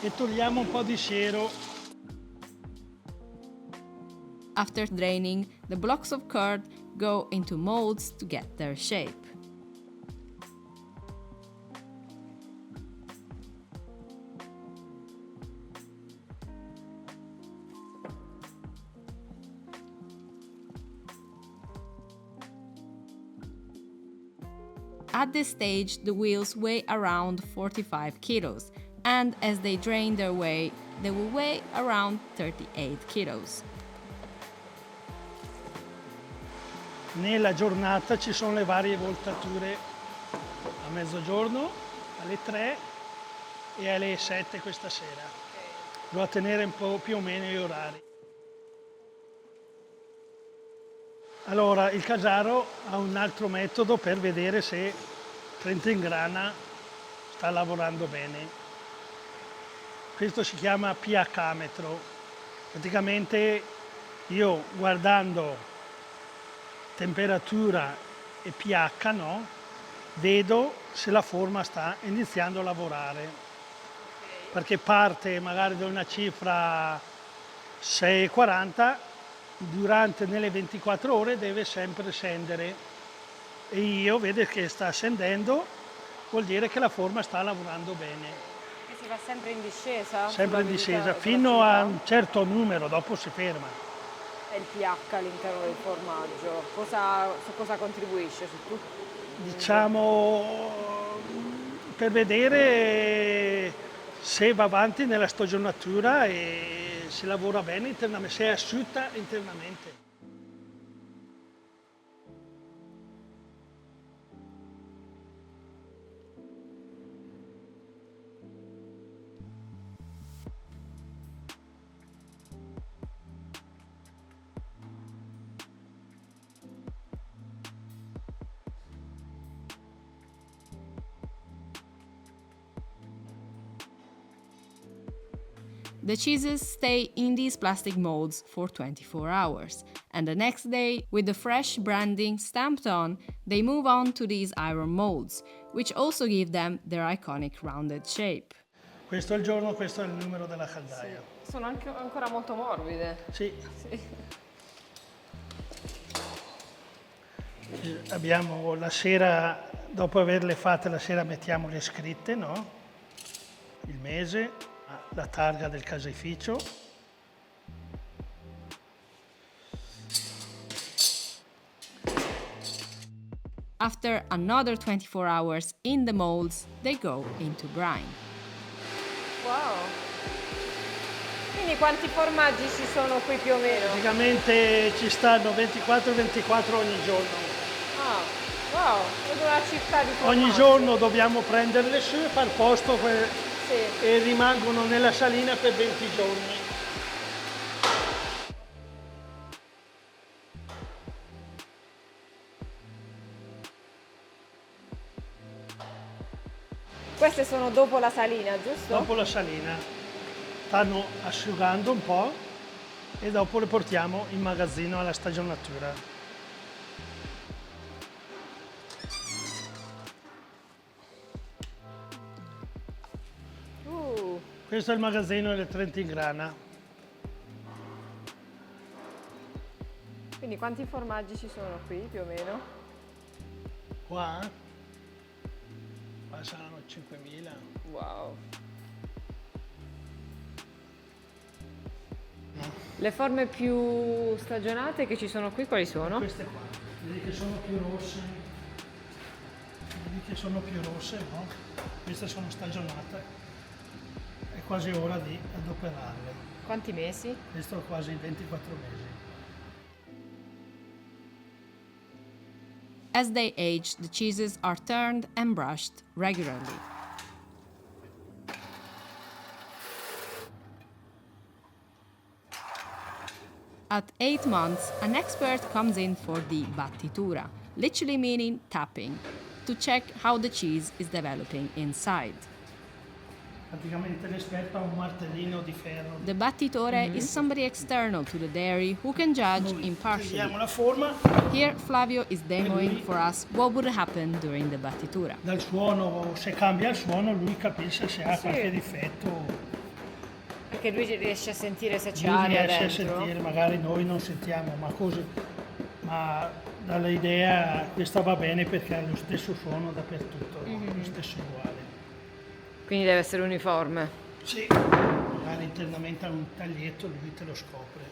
E togliamo un po' di siero. After draining, the blocks of curd go into molds to get their shape. At this stage, the wheels weigh around 45 kilos, and as they drain their whey, they will weigh around 38 kilos. Nella giornata ci sono le varie voltature, a mezzogiorno, alle 3 e alle 7 questa sera. Devo tenere un po' più o meno gli orari. Allora, il casaro ha un altro metodo per vedere se 30 in grana sta lavorando bene. Questo si chiama pH-metro. Praticamente io guardando temperatura e pH, no, vedo se la forma sta iniziando a lavorare. Perché parte magari da una cifra 6,40, nelle 24 ore deve sempre scendere. E io vedo che sta scendendo, vuol dire che la forma sta lavorando bene. E si va sempre in discesa? Sempre in sulla discesa, velocità- fino a velocità? un certo numero, dopo si ferma. È il pH all'interno del formaggio. Su cosa contribuisce? Su tutto? Diciamo, per vedere se va avanti nella stagionatura e se lavora bene internamente, se è asciutta internamente. The cheeses stay in these plastic molds for 24 hours, and the next day, with the fresh branding stamped on, they move on to these iron molds, which also give them their iconic rounded shape. Questo è il giorno, questo è il numero della caldaia. Sono anche ancora molto morbide. Sì. Abbiamo la sera, dopo averle fatte la sera mettiamo le scritte, no? Il mese, la targa del caseificio. After another 24 hours in the molds, they go into brine. Wow! Quindi quanti formaggi ci sono qui più o meno? Praticamente ci stanno 24 ogni giorno. Ah, wow! Vedo una città di formaggi. Ogni giorno dobbiamo prenderle su e far posto Sì. e rimangono nella salina per 20 giorni. Queste sono dopo la salina, giusto? Dopo la salina stanno asciugando un po' e dopo le portiamo in magazzino alla stagionatura. Questo è il magazzino del Trentin Grana. Quindi quanti formaggi ci sono qui più o meno? Qua saranno 5.000. Wow! Le forme più stagionate che ci sono qui quali sono? Queste qua, vedi che sono più rosse. Vedi che sono più rosse, no? Queste sono stagionate. È quasi ora di adoperarle. Quanti mesi? Questo quasi 24 mesi. As they age, the cheeses are turned and brushed regularly. At 8 months, an expert comes in for the battitura, literally meaning tapping, to check how the cheese is developing inside. Praticamente l'esperto ha un martellino di ferro. The battitore is somebody external to the dairy who can judge impartially. Vediamo la forma. Here, Flavio is demoing for us what would happen during the battitura. Dal suono, se cambia il suono, lui capisce se ha qualche difetto. Perché lui riesce a sentire se c'è Lui aria riesce a dentro. sentire, magari noi non sentiamo, ma così. Ma dall'idea questa va bene perché ha lo stesso suono dappertutto, lo stesso uguale. Quindi deve essere uniforme. Sì, magari internamente ha un taglietto, lui te lo scopre.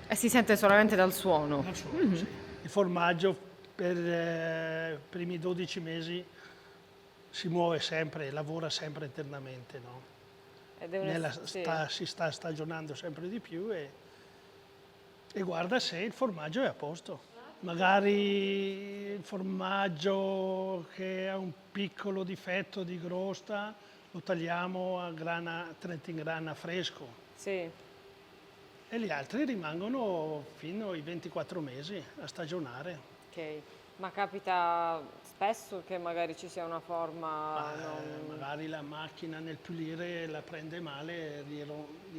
E si sente solamente dal suono. Dal suono, sì. Il formaggio per i primi 12 mesi si muove sempre, lavora sempre internamente, no? Si sta stagionando sempre di più e guarda se il formaggio è a posto. Magari il formaggio che ha un piccolo difetto di crosta lo tagliamo a Trentin Grana fresco Sì. e gli altri rimangono fino ai 24 mesi a stagionare. Ok. Ma capita spesso che magari ci sia una forma Magari la macchina nel pulire la prende male, gli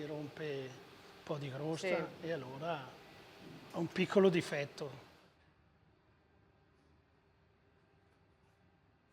rompe un po' di crosta Sì. e allora ha un piccolo difetto.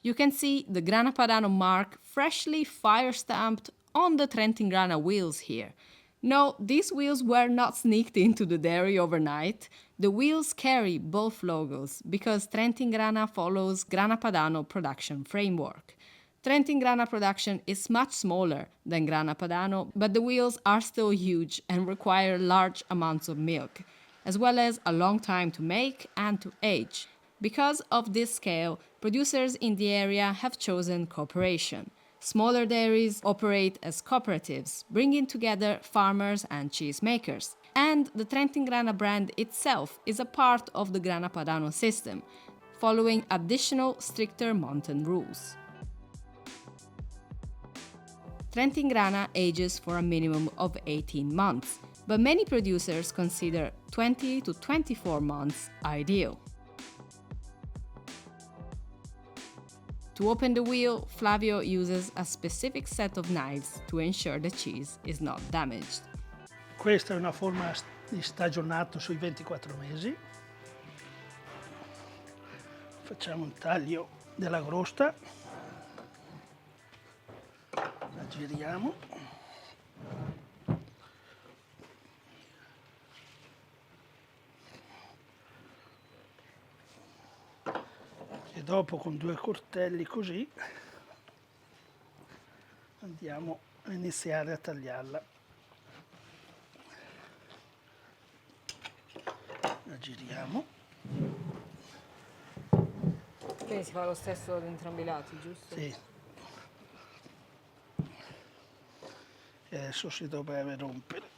You can see the Grana Padano mark freshly fire stamped on the Trentin Grana wheels here. No, these wheels were not sneaked into the dairy overnight. The wheels carry both logos because Trentin Grana follows Grana Padano production framework. Trentin Grana production is much smaller than Grana Padano, but the wheels are still huge and require large amounts of milk, as well as a long time to make and to age. Because of this scale, producers in the area have chosen cooperation. Smaller dairies operate as cooperatives, bringing together farmers and cheesemakers. And the Trentin Grana brand itself is a part of the Grana Padano system, following additional stricter mountain rules. Trentin Grana ages for a minimum of 18 months, but many producers consider 20 to 24 months ideal. To open the wheel, Flavio uses a specific set of knives to ensure the cheese is not damaged. Questa è una forma di stagionato sui 24 mesi. Facciamo un taglio della crosta, la giriamo. E dopo con 2 coltelli così andiamo a iniziare a tagliarla. La giriamo. Quindi si fa lo stesso ad entrambi i lati, giusto? Sì. E adesso si dovrebbe rompere.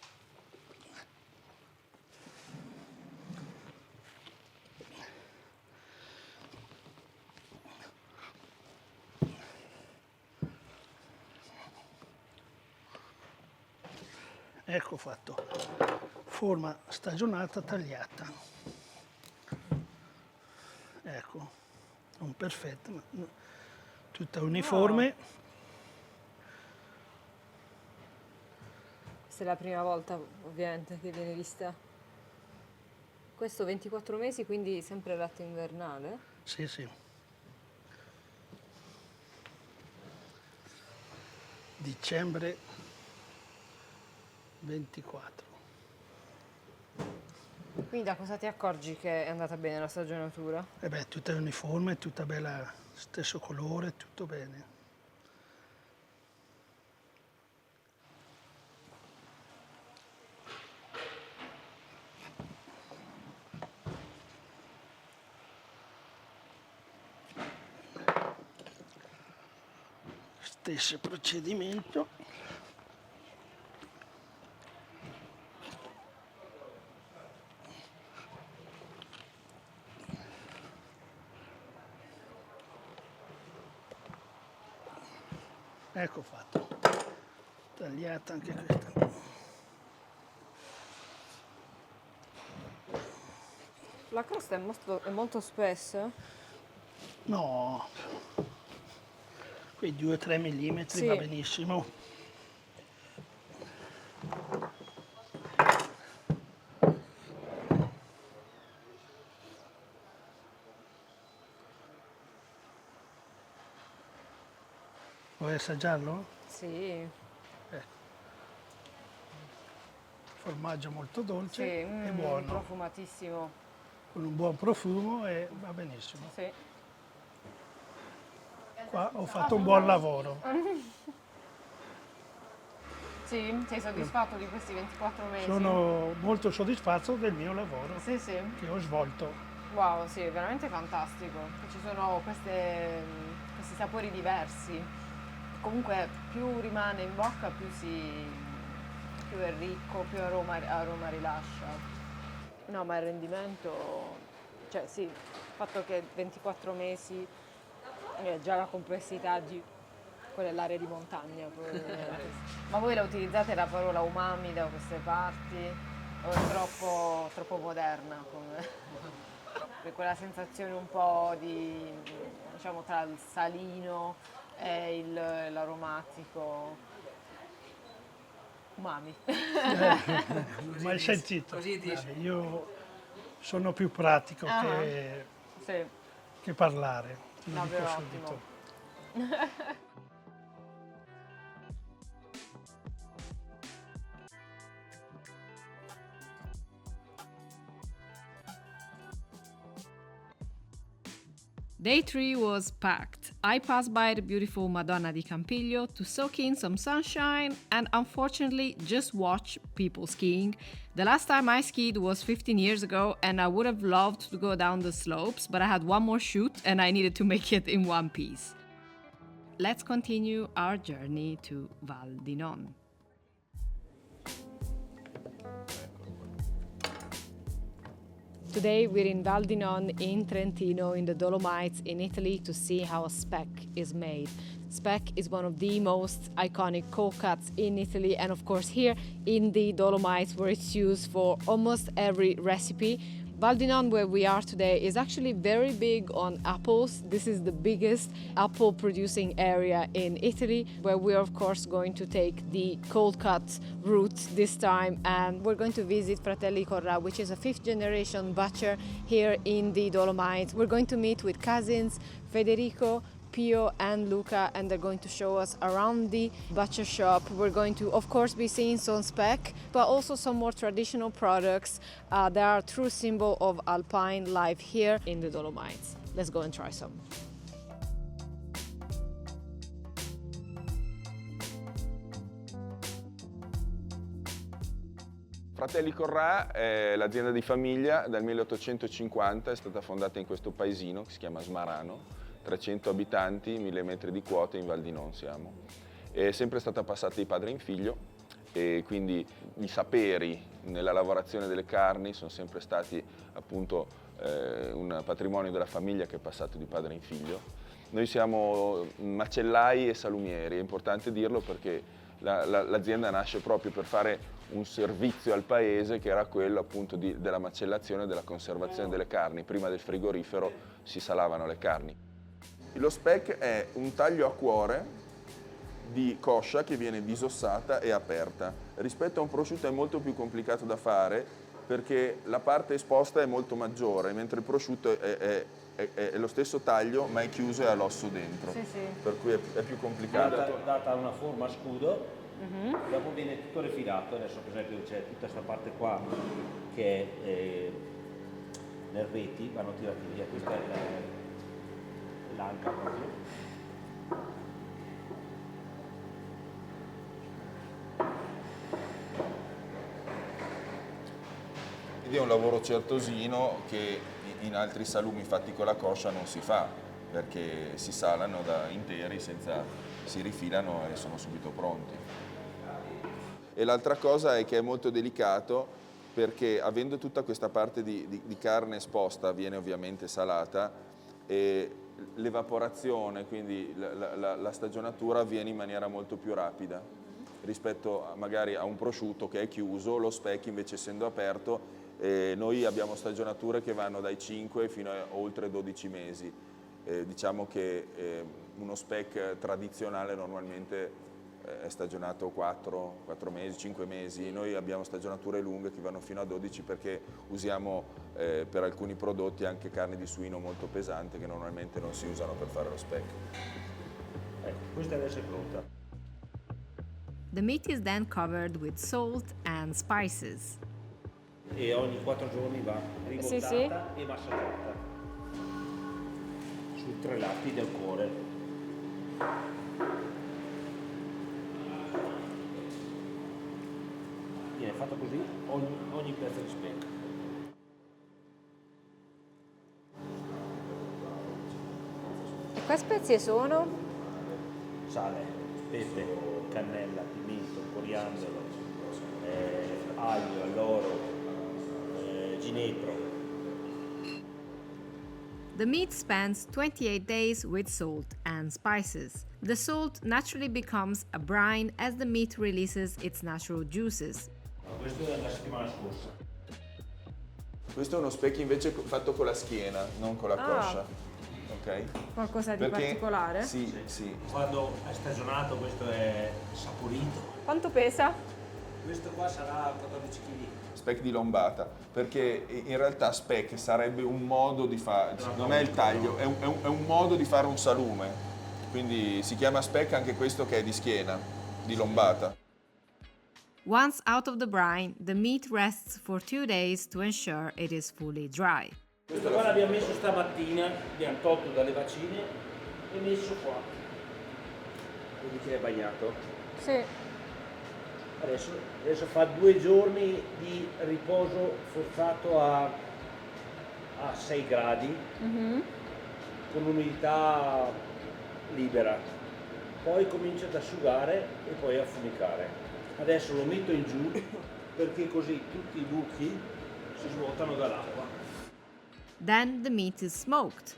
Ecco fatto, forma stagionata tagliata. Ecco, non perfetta, ma tutta uniforme. Questa è la prima volta ovviamente che viene vista. Questo 24 mesi, quindi sempre latte invernale? Sì, sì. Dicembre 24. Quindi da cosa ti accorgi che è andata bene la stagionatura? E beh, tutta uniforme, tutta bella, stesso colore, tutto bene. Stesso procedimento. Ecco fatto, tagliata anche questa. La crosta è molto spessa? No, quei 2-3 mm Sì. va benissimo. Vuoi assaggiarlo? Sì. Formaggio molto dolce Sì, e buono, profumatissimo. con un buon profumo e va benissimo. Sì. Qua ho fatto un buon lavoro. Sì, sei soddisfatto di questi 24 mesi? Sono molto soddisfatto del mio lavoro Sì, sì. che ho svolto. Wow, sì, è veramente fantastico. Ci sono questi sapori diversi. Comunque più rimane in bocca, più è ricco, più aroma rilascia. No, ma il rendimento, cioè sì, il fatto che 24 mesi è già la complessità di quella è l'area di montagna probabilmente. Ma voi la utilizzate la parola umami da queste parti o è troppo moderna per quella sensazione un po' di, diciamo, tra il salino e l'aromatico? Umami. Mai sentito? Io sono più pratico Sì, che parlare, te lo davvero dico ottimo. subito. Day 3 was packed. I passed by the beautiful Madonna di Campiglio to soak in some sunshine and unfortunately just watch people skiing. The last time I skied was 15 years ago and I would have loved to go down the slopes, but I had one more shoot and I needed to make it in one piece. Let's continue our journey to Val di Non. Today we're in Val di Non in Trentino in the Dolomites in Italy to see how a speck is made. Speck is one of the most iconic cold cuts in Italy and of course here in the Dolomites where it's used for almost every recipe. Val di Non, where we are today, is actually very big on apples. This is the biggest apple producing area in Italy, where we're of course going to take the cold cut route this time, and we're going to visit Fratelli Corra, which is a 5th generation butcher here in the Dolomites. We're going to meet with cousins Federico, Pio and Luca, and they're going to show us around the butcher shop. We're going to of course be seeing some speck, but also some more traditional products that are a true symbol of alpine life here in the Dolomites. Let's go and try some. Fratelli Corra è l'azienda di famiglia dal 1850, è stata fondata in questo paesino che si chiama Smarano, 300 abitanti, 1000 metri di quota, in Val di Non siamo. È sempre stata passata di padre in figlio e quindi i saperi nella lavorazione delle carni sono sempre stati appunto un patrimonio della famiglia che è passato di padre in figlio. Noi siamo macellai e salumieri, è importante dirlo perché l'azienda nasce proprio per fare un servizio al paese che era quello appunto della macellazione e della conservazione delle carni. Prima del frigorifero si salavano le carni. Lo speck è un taglio a cuore di coscia che viene disossata e aperta. Rispetto a un prosciutto è molto più complicato da fare perché la parte esposta è molto maggiore, mentre il prosciutto è lo stesso taglio ma è chiuso e ha l'osso dentro. Sì, sì. Per cui è più complicato. Data una forma a scudo, dopo viene tutto rifilato. Adesso per esempio c'è tutta questa parte qua che è nervetti, vanno tirati via, questa è l'anca proprio. Ed è un lavoro certosino che in altri salumi fatti con la coscia non si fa, perché si salano da interi, si rifilano e sono subito pronti. E l'altra cosa è che è molto delicato perché avendo tutta questa parte di carne esposta viene ovviamente salata e l'evaporazione, quindi la stagionatura avviene in maniera molto più rapida rispetto magari a un prosciutto che è chiuso. Lo speck invece essendo aperto noi abbiamo stagionature che vanno dai 5 fino a oltre 12 mesi. Diciamo che uno speck tradizionale normalmente è stagionato 4 mesi, 5 mesi. Noi abbiamo stagionature lunghe che vanno fino a 12 perché usiamo per alcuni prodotti anche carne di suino molto pesante che normalmente non si usano per fare lo speck. Ecco, questa deve essere pronta. The meat is then covered with salt and spices. E ogni 4 giorni va ribottata e massaggiata sui 3 lati del cuore. Viene fatto così ogni pezzo di speck. E quali spezie sono? Sale, pepe, cannella, pimento, coriandolo, aglio, alloro, ginepro. The meat spends 28 days with salt and spices. The salt naturally becomes a brine as the meat releases its natural juices. Questo è la settimana scorsa. Questo è uno speck invece fatto con la schiena, non con la coscia. Okay? Qualcosa di Perché, particolare? Sì, sì. Quando è stagionato questo è saporito. Quanto pesa? Questo qua sarà 14 kg. Speck di lombata, perché in realtà speck sarebbe un modo di fare, non è il taglio, è un modo di fare un salume, quindi si chiama speck anche questo che è di schiena, di lombata. Once out of the brine, the meat rests for 2 days to ensure it is fully dry. Questo qua l'abbiamo messo stamattina, abbiamo tolto dalle vaccine e messo qua. Quindi che è bagnato. Sì. Adesso fa 2 giorni di riposo forzato a 6 gradi, con umidità libera. Poi comincia ad asciugare e poi a fumicare. Adesso lo metto in giù perché così tutti i buchi si svuotano dall'acqua. Then the meat is smoked.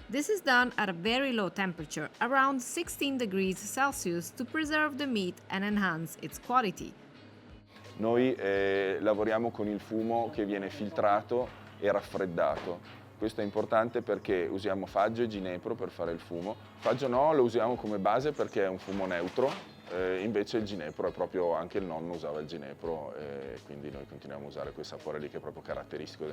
This is done at a very low temperature, around 16 degrees Celsius, to preserve the meat and enhance its quality. Noi lavoriamo con il fumo che viene filtrato e raffreddato. Questo è importante perché usiamo faggio e ginepro per fare il fumo. Faggio no, lo usiamo come base perché è un fumo neutro, invece il ginepro è proprio, anche il nonno usava il ginepro, quindi noi continuiamo a usare quel sapore lì che è proprio caratteristico,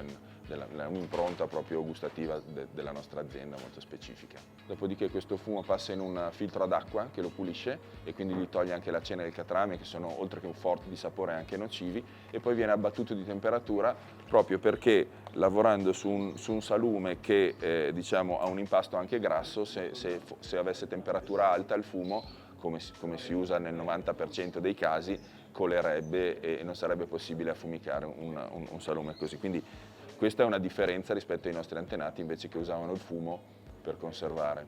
un'impronta proprio gustativa della nostra azienda molto specifica. Dopodiché questo fumo passa in un filtro ad acqua che lo pulisce e quindi gli toglie anche la cena e il catrame, che sono oltre che forti di sapore anche nocivi, e poi viene abbattuto di temperatura proprio perché lavorando su un salume che diciamo ha un impasto anche grasso, se avesse temperatura alta il fumo, come si usa nel 90% dei casi, colerebbe e non sarebbe possibile affumicare un salume così. Quindi questa è una differenza rispetto ai nostri antenati invece che usavano il fumo per conservare.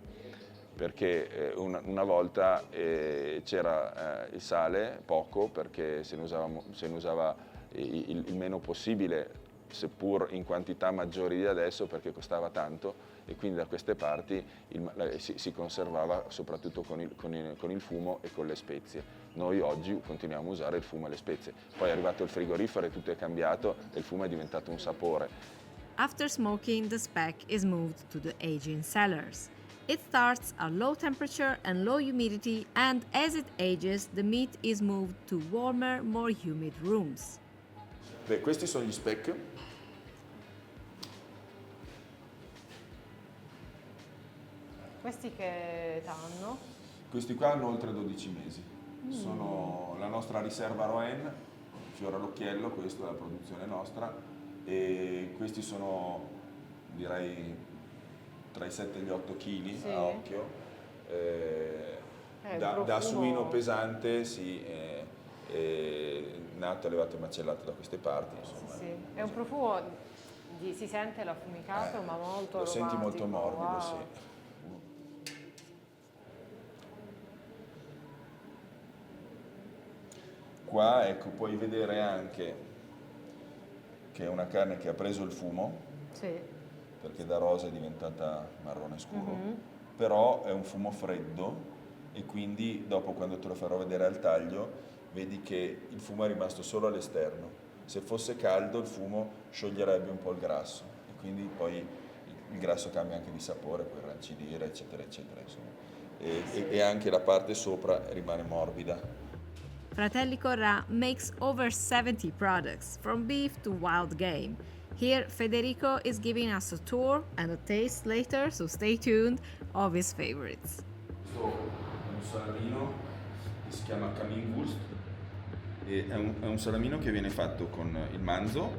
Perché una volta c'era il sale, poco, perché se ne usava il meno possibile, seppur in quantità maggiori di adesso, perché costava tanto, e quindi da queste parti si conservava soprattutto con il fumo e con le spezie. Noi oggi continuiamo a usare il fumo e le spezie. Poi è arrivato il frigorifero e tutto è cambiato e il fumo è diventato un sapore. After smoking, the speck is moved to the aging cellars. It starts at low temperature and low humidity, and as it ages, the meat is moved to warmer, more humid rooms. Beh, questi sono gli speck. Questi che età hanno? Questi qua hanno oltre 12 mesi. Sono la nostra riserva Roen, fiore all'occhiello, questa è la produzione nostra, e questi sono, direi, tra i 7 e gli 8 kg Sì. a occhio. Da profumo. suino pesante, sì, nato, allevato e macellato da queste parti. Insomma. Sì. È un profumo, si sente l'affumicato, ma molto Lo senti molto aromatico. morbido, Wow. sì. Qua, ecco, puoi vedere anche che è una carne che ha preso il fumo, Sì. perché da rosa è diventata marrone scuro, però è un fumo freddo e quindi dopo, quando te lo farò vedere al taglio, vedi che il fumo è rimasto solo all'esterno. Se fosse caldo il fumo scioglierebbe un po' il grasso e quindi poi il grasso cambia anche di sapore, può irrancidire, eccetera, eccetera, insomma. E anche la parte sopra rimane morbida. Fratelli Corrà makes over 70 products, from beef to wild game. Here, Federico is giving us a tour and a taste later, so stay tuned, of his favorites. Questo è un salamino che si chiama Kaminwurst, e è un salamino che viene fatto con il manzo,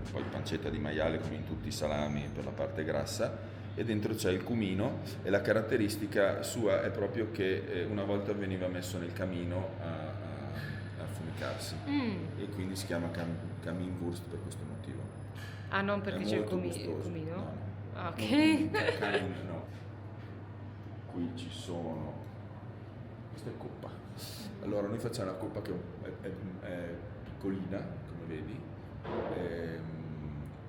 poi pancetta di maiale come in tutti i salami per la parte grassa, e dentro c'è il cumino, e la caratteristica sua è proprio che una volta veniva messo nel camino a affumicarsi, e quindi si chiama Kaminwurst per questo motivo. Ah, non perché È c'è il molto cumino? gustoso. No. Ah, ok. No. Qui ci sono, questa è coppa. Allora noi facciamo la coppa che è piccolina, come vedi,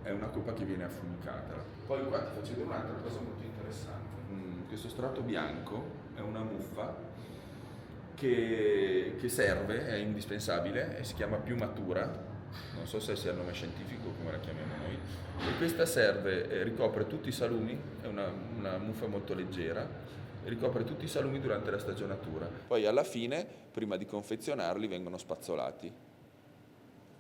è una coppa che viene affumicata. Poi qua ti faccio vedere un'altra cosa molto interessante. Questo strato bianco è una muffa che serve, è indispensabile, e si chiama piumatura, non so se sia il nome scientifico come la chiamiamo noi, e questa serve, ricopre tutti i salumi, è una muffa molto leggera, ricopre tutti i salumi durante la stagionatura. Poi alla fine, prima di confezionarli, vengono spazzolati.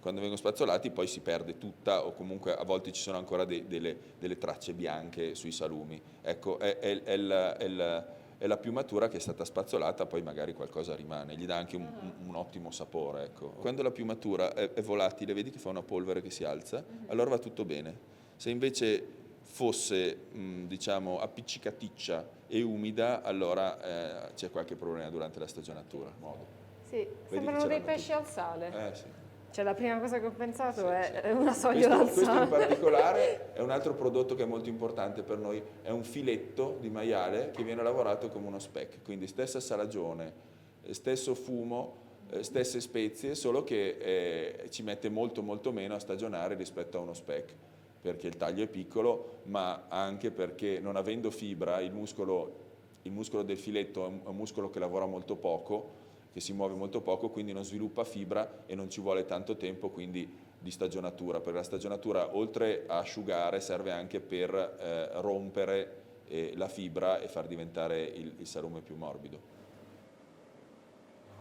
Quando vengono spazzolati poi si perde tutta, o comunque a volte ci sono ancora delle tracce bianche sui salumi. Ecco, è la piumatura che è stata spazzolata, poi magari qualcosa rimane, gli dà anche un ottimo sapore. Ecco. Quando la piumatura è volatile, vedi che fa una polvere che si alza, allora va tutto bene. Se invece fosse diciamo appiccicaticcia e umida, allora c'è qualche problema durante la stagionatura. Sì, che sembrano ce dei l'hanno pesci al sale. Sì. Cioè la prima cosa che ho pensato Sì, è una soglia al questo in sale. particolare è un altro prodotto che è molto importante per noi, è un filetto di maiale che viene lavorato come uno speck, quindi stessa salagione, stesso fumo, stesse spezie, solo che ci mette molto meno a stagionare rispetto a uno speck, perché il taglio è piccolo, ma anche perché non avendo fibra il muscolo del filetto è un muscolo che lavora molto poco, che si muove molto poco, quindi non sviluppa fibra e non ci vuole tanto tempo quindi di stagionatura, perché la stagionatura oltre a asciugare serve anche per rompere la fibra e far diventare il salume più morbido.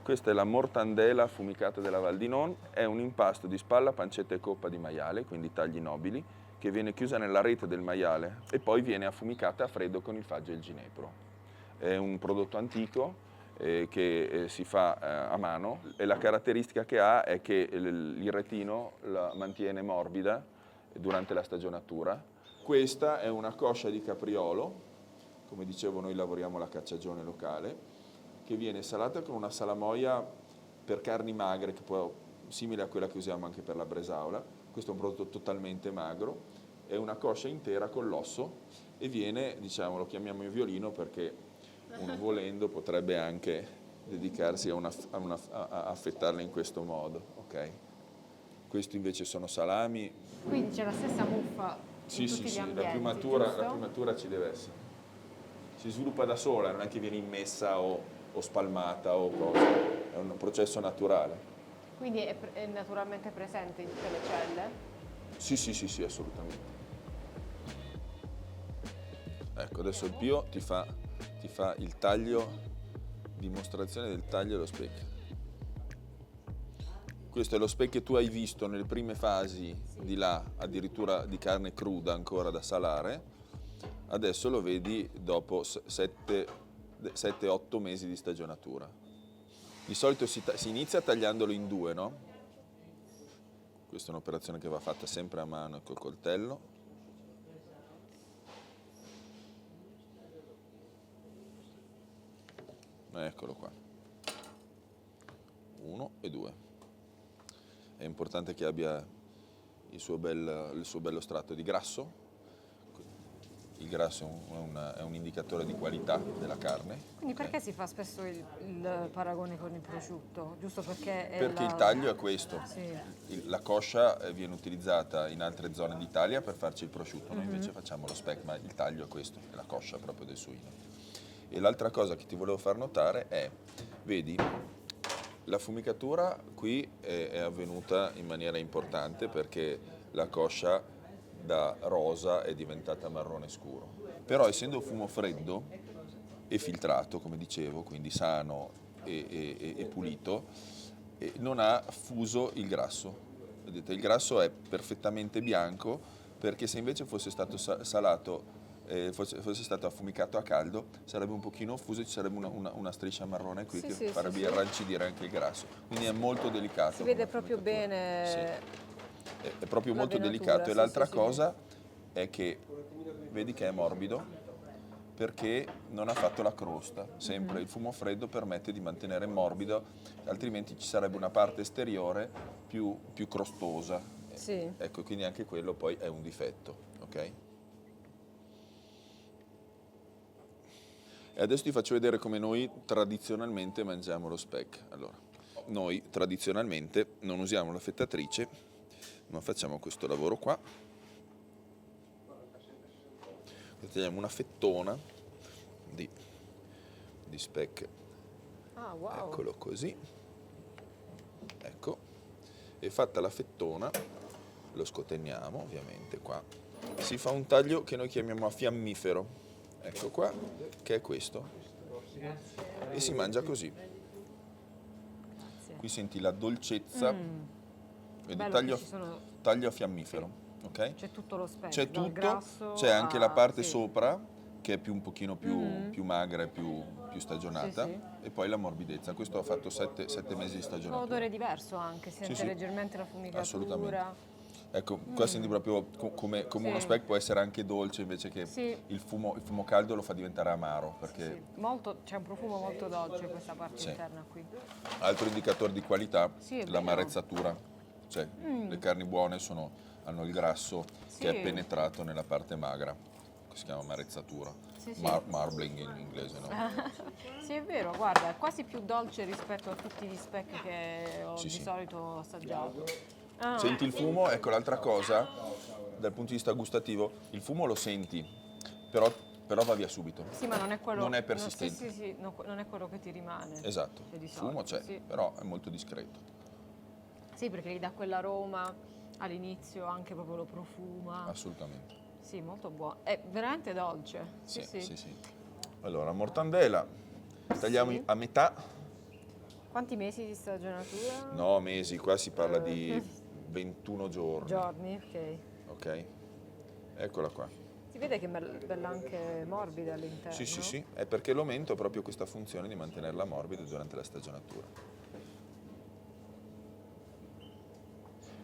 Questa è la mortandela affumicata della Val di Non, è un impasto di spalla, pancetta e coppa di maiale, quindi tagli nobili, che viene chiusa nella rete del maiale e poi viene affumicata a freddo con il faggio e il ginepro. È un prodotto antico che si fa a mano e la caratteristica che ha è che il retino la mantiene morbida durante la stagionatura. Questa è una coscia di capriolo, come dicevo noi lavoriamo la cacciagione locale, che viene salata con una salamoia per carni magre, simile a quella che usiamo anche per la bresaola. Questo è un prodotto totalmente magro, è una coscia intera con l'osso e viene, diciamo, lo chiamiamo il violino perché uno volendo potrebbe anche dedicarsi a affettarla in questo modo, ok? Questi invece sono salami. Quindi c'è la stessa muffa in tutti gli ambienti, la piumatura ci deve essere. Si sviluppa da sola, non è che viene immessa o spalmata o cosa, è un processo naturale. Quindi è naturalmente presente in tutte le celle? Sì, assolutamente. Ecco, adesso il Pio ti fa il taglio, dimostrazione del taglio dello speck. Questo è lo speck che tu hai visto nelle prime fasi di là, addirittura di carne cruda ancora da salare. Adesso lo vedi dopo 7-8 mesi di stagionatura. Di solito si inizia tagliandolo in due, no? Questa è un'operazione che va fatta sempre a mano e col coltello. Eccolo qua, 1 e 2. È importante che abbia il suo bello strato di grasso. Il grasso è un indicatore di qualità della carne. Quindi perché si fa spesso il paragone con il prosciutto? Giusto perché il taglio è questo. Sì. La coscia viene utilizzata in altre zone d'Italia per farci il prosciutto, noi invece facciamo lo speck, ma il taglio è questo, è la coscia proprio del suino. E l'altra cosa che ti volevo far notare è, vedi, la fumicatura qui è avvenuta in maniera importante perché la coscia da rosa è diventata marrone scuro. Però essendo fumo freddo e filtrato, come dicevo, quindi sano e pulito, non ha fuso il grasso. Vedete, il grasso è perfettamente bianco perché se invece fosse stato salato fosse stato affumicato a caldo sarebbe un pochino fuso e ci sarebbe una striscia marrone qui che farebbe irrancidire anche il grasso, quindi è molto delicato. Si vede proprio bene. Sì. È proprio molto delicato e l'altra cosa è che vedi che è morbido perché non ha fatto la crosta, sempre il fumo freddo permette di mantenere morbido, altrimenti ci sarebbe una parte esteriore più crostosa. Sì. Ecco, quindi anche quello poi è un difetto, ok? E adesso ti faccio vedere come noi tradizionalmente mangiamo lo speck. Allora, noi tradizionalmente non usiamo l'affettatrice, ma facciamo questo lavoro qua. Tagliamo una fettona di speck. Ah, wow. Eccolo così. Ecco. E fatta la fettona, lo scotenniamo ovviamente qua. Si fa un taglio che noi chiamiamo a fiammifero. Ecco qua, che è questo, e si mangia così. Qui senti la dolcezza, vedi, taglio a fiammifero, ok? C'è tutto lo speck, c'è tutto, grasso c'è anche la parte sopra che è un pochino più magra e più stagionata, e poi la morbidezza. Questo ha fatto 7 mesi di stagionatura. Un odore diverso anche, si sente leggermente la fumicatura. Assolutamente. Ecco, qua senti proprio come Sì. uno speck può essere anche dolce invece che Sì. il fumo caldo lo fa diventare amaro, perché Sì, c'è un profumo molto dolce questa parte Sì. interna qui. altro indicatore di qualità, Sì, è vero. l'amarezzatura. Cioè, le carni buone hanno il grasso che è Sì. penetrato nella parte magra, che si chiama amarezzatura. Sì, sì. Marbling in inglese, no? Sì, è vero, guarda, è quasi più dolce rispetto a tutti gli speck che ho Sì, di sì. solito assaggiato. Ah, Senti il fumo, ecco l'altra cosa, dal punto di vista gustativo, il fumo lo senti, però va via subito. sì, ma non è quello... Non è no, persistente. sì, non è quello che ti rimane. Esatto, Cioè, di il fumo solito, c'è, sì. però è molto discreto. Sì, perché gli dà quell'aroma all'inizio, anche proprio lo profuma. Assolutamente. Sì, molto buono. È veramente dolce. Sì, Sì, sì, sì. Allora, mortandela, tagliamo Sì. a metà. Quanti mesi di stagionatura? No, mesi, qua si parla di 21 giorni. Giorni, ok. Ok? Eccola qua. Si vede che è bella anche morbida all'interno. Sì, sì, sì, è perché l'aumento ha proprio questa funzione di mantenerla morbida durante la stagionatura.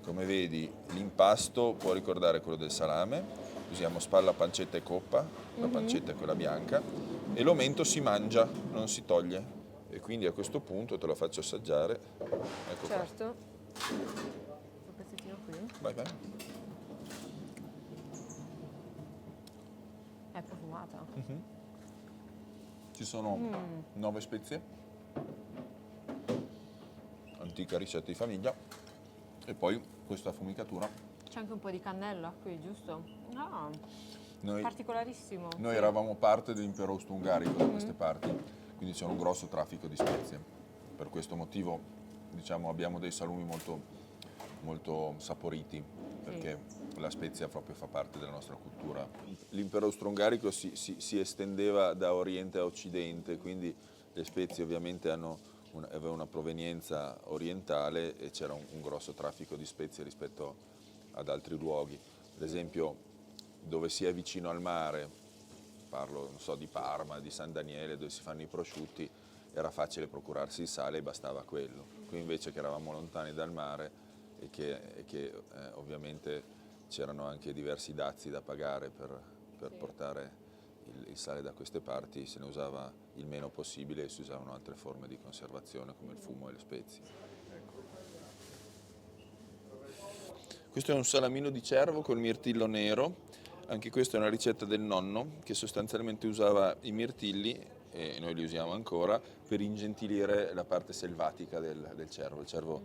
Come vedi, l'impasto può ricordare quello del salame, usiamo spalla, pancetta e coppa, la pancetta è quella bianca, e l'aumento si mangia, non si toglie. E quindi a questo punto te lo faccio assaggiare. Ecco Certo. Un pezzettino qui. qua. Vai. È profumata. Ci sono 9 spezie, antica ricetta di famiglia, e poi questa affumicatura. C'è anche un po' di cannella qui, giusto? No, Noi, particolarissimo. noi sì. eravamo parte dell'impero austro-ungarico da queste parti, quindi c'era un grosso traffico di spezie. Per questo motivo, diciamo, abbiamo dei salumi molto, molto saporiti, perché la spezia proprio fa parte della nostra cultura. L'impero austro-ungarico si estendeva da oriente a occidente, quindi le spezie ovviamente avevano una provenienza orientale e c'era un grosso traffico di spezie rispetto ad altri luoghi. Ad esempio, dove si è vicino al mare, parlo non so, di Parma, di San Daniele, dove si fanno i prosciutti, era facile procurarsi il sale e bastava quello. Qui invece che eravamo lontani dal mare e che ovviamente c'erano anche diversi dazi da pagare per portare il sale da queste parti, se ne usava il meno possibile e si usavano altre forme di conservazione come il fumo e le spezie. Questo è un salamino di cervo col mirtillo nero, anche questa è una ricetta del nonno che sostanzialmente usava i mirtilli, e noi li usiamo ancora, per ingentilire la parte selvatica del cervo. Il cervo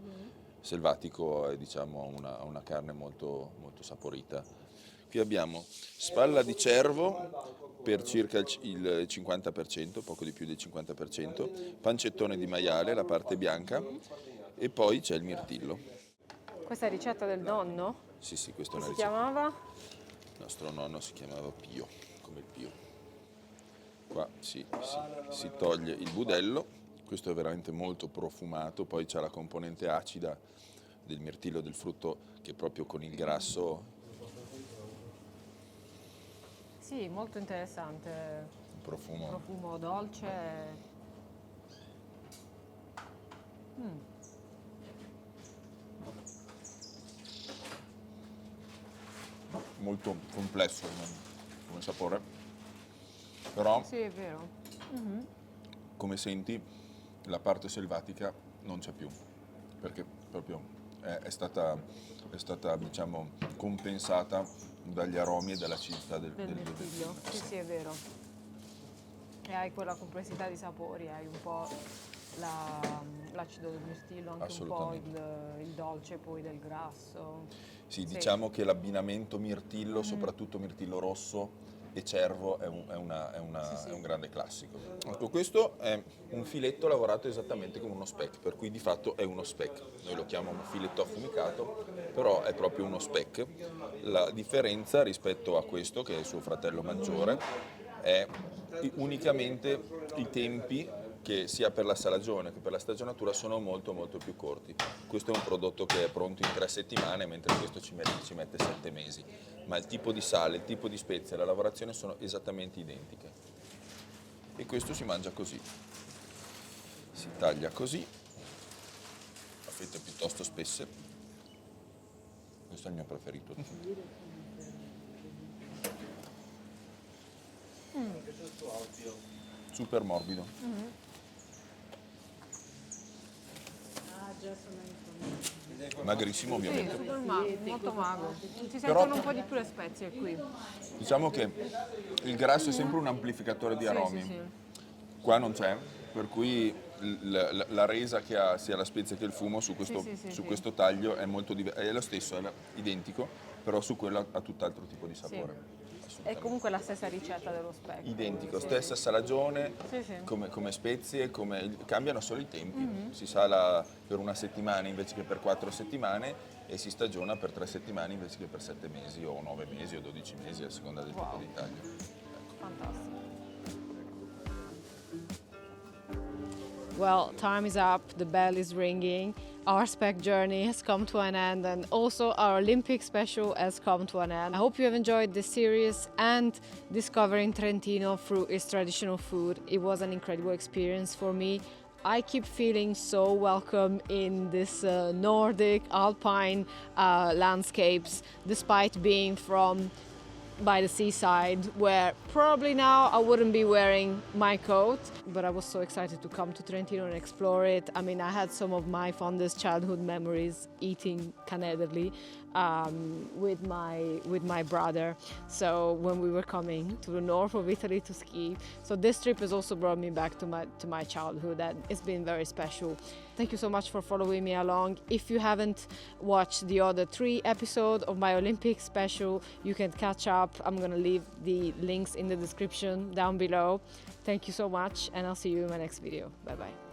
selvatico è, diciamo, una carne molto, molto saporita. Qui abbiamo spalla di cervo per circa il 50%, poco di più del 50%, pancettone di maiale, la parte bianca, e poi c'è il mirtillo. Questa è ricetta del nonno? Sì, questa è Che una si ricetta. chiamava? Il nostro nonno si chiamava Pio, come il Pio. Qua si toglie il budello, questo è veramente molto profumato, poi c'è la componente acida del mirtillo, del frutto, che proprio con il grasso Sì, molto interessante. profumo. Profumo dolce. Molto complesso come sapore, però Sì, è vero. come senti la parte selvatica non c'è più, perché proprio è stata diciamo compensata dagli aromi e dall'acidità del Mirtillo. Sì, è vero. E hai quella complessità di sapori, hai un po' l'acido del mirtillo, anche un po' il dolce poi del grasso. Sì, diciamo che l'abbinamento mirtillo, soprattutto mirtillo rosso e cervo, è un grande classico. Ecco, questo è un filetto lavorato esattamente come uno speck, per cui di fatto è uno speck. Noi lo chiamiamo filetto affumicato, però è proprio uno speck. La differenza rispetto a questo, che è il suo fratello maggiore, è unicamente i tempi, che sia per la salagione che per la stagionatura sono molto molto più corti. Questo è un prodotto che è pronto in 3 settimane, mentre questo ci mette 7 mesi. Ma il tipo di sale, il tipo di spezia e la lavorazione sono esattamente identiche. E questo si mangia così. Si taglia così, a fette piuttosto spesse. Questo è il mio preferito. Super morbido. Magrissimo ovviamente. Molto mago. Si Però- sentono un po' di più le spezie qui. Diciamo che il grasso è sempre un amplificatore di aromi. Qua non c'è, per cui la resa che ha sia la spezia che il fumo su questo taglio è molto è lo stesso, è identico, però su quello ha tutt'altro tipo di sapore. È comunque la stessa ricetta dello speck. Identico, stessa salagione, come spezie, cambiano solo i tempi. Si sala per una settimana invece che per 4 settimane e si stagiona per 3 settimane invece che per 7 mesi o 9 mesi o 12 mesi a seconda del tipo di taglio. Fantastico. Well, time is up, the bell is ringing, our spec journey has come to an end and also our Olympic special has come to an end. I hope you have enjoyed this series and discovering Trentino through its traditional food. It was an incredible experience for me. I keep feeling so welcome in this Nordic, alpine landscapes, despite being from by the seaside, where probably now I wouldn't be wearing my coat, but I was so excited to come to Trentino and explore it. I mean, I had some of my fondest childhood memories eating canederli with my brother. So when we were coming to the north of Italy to ski, so this trip has also brought me back to my childhood, and it's been very special. Thank you so much for following me along. If you haven't watched the other 3 episodes of my Olympic special, you can catch up. I'm gonna leave the links in the description down below. Thank you so much, and I'll see you in my next video. Bye bye.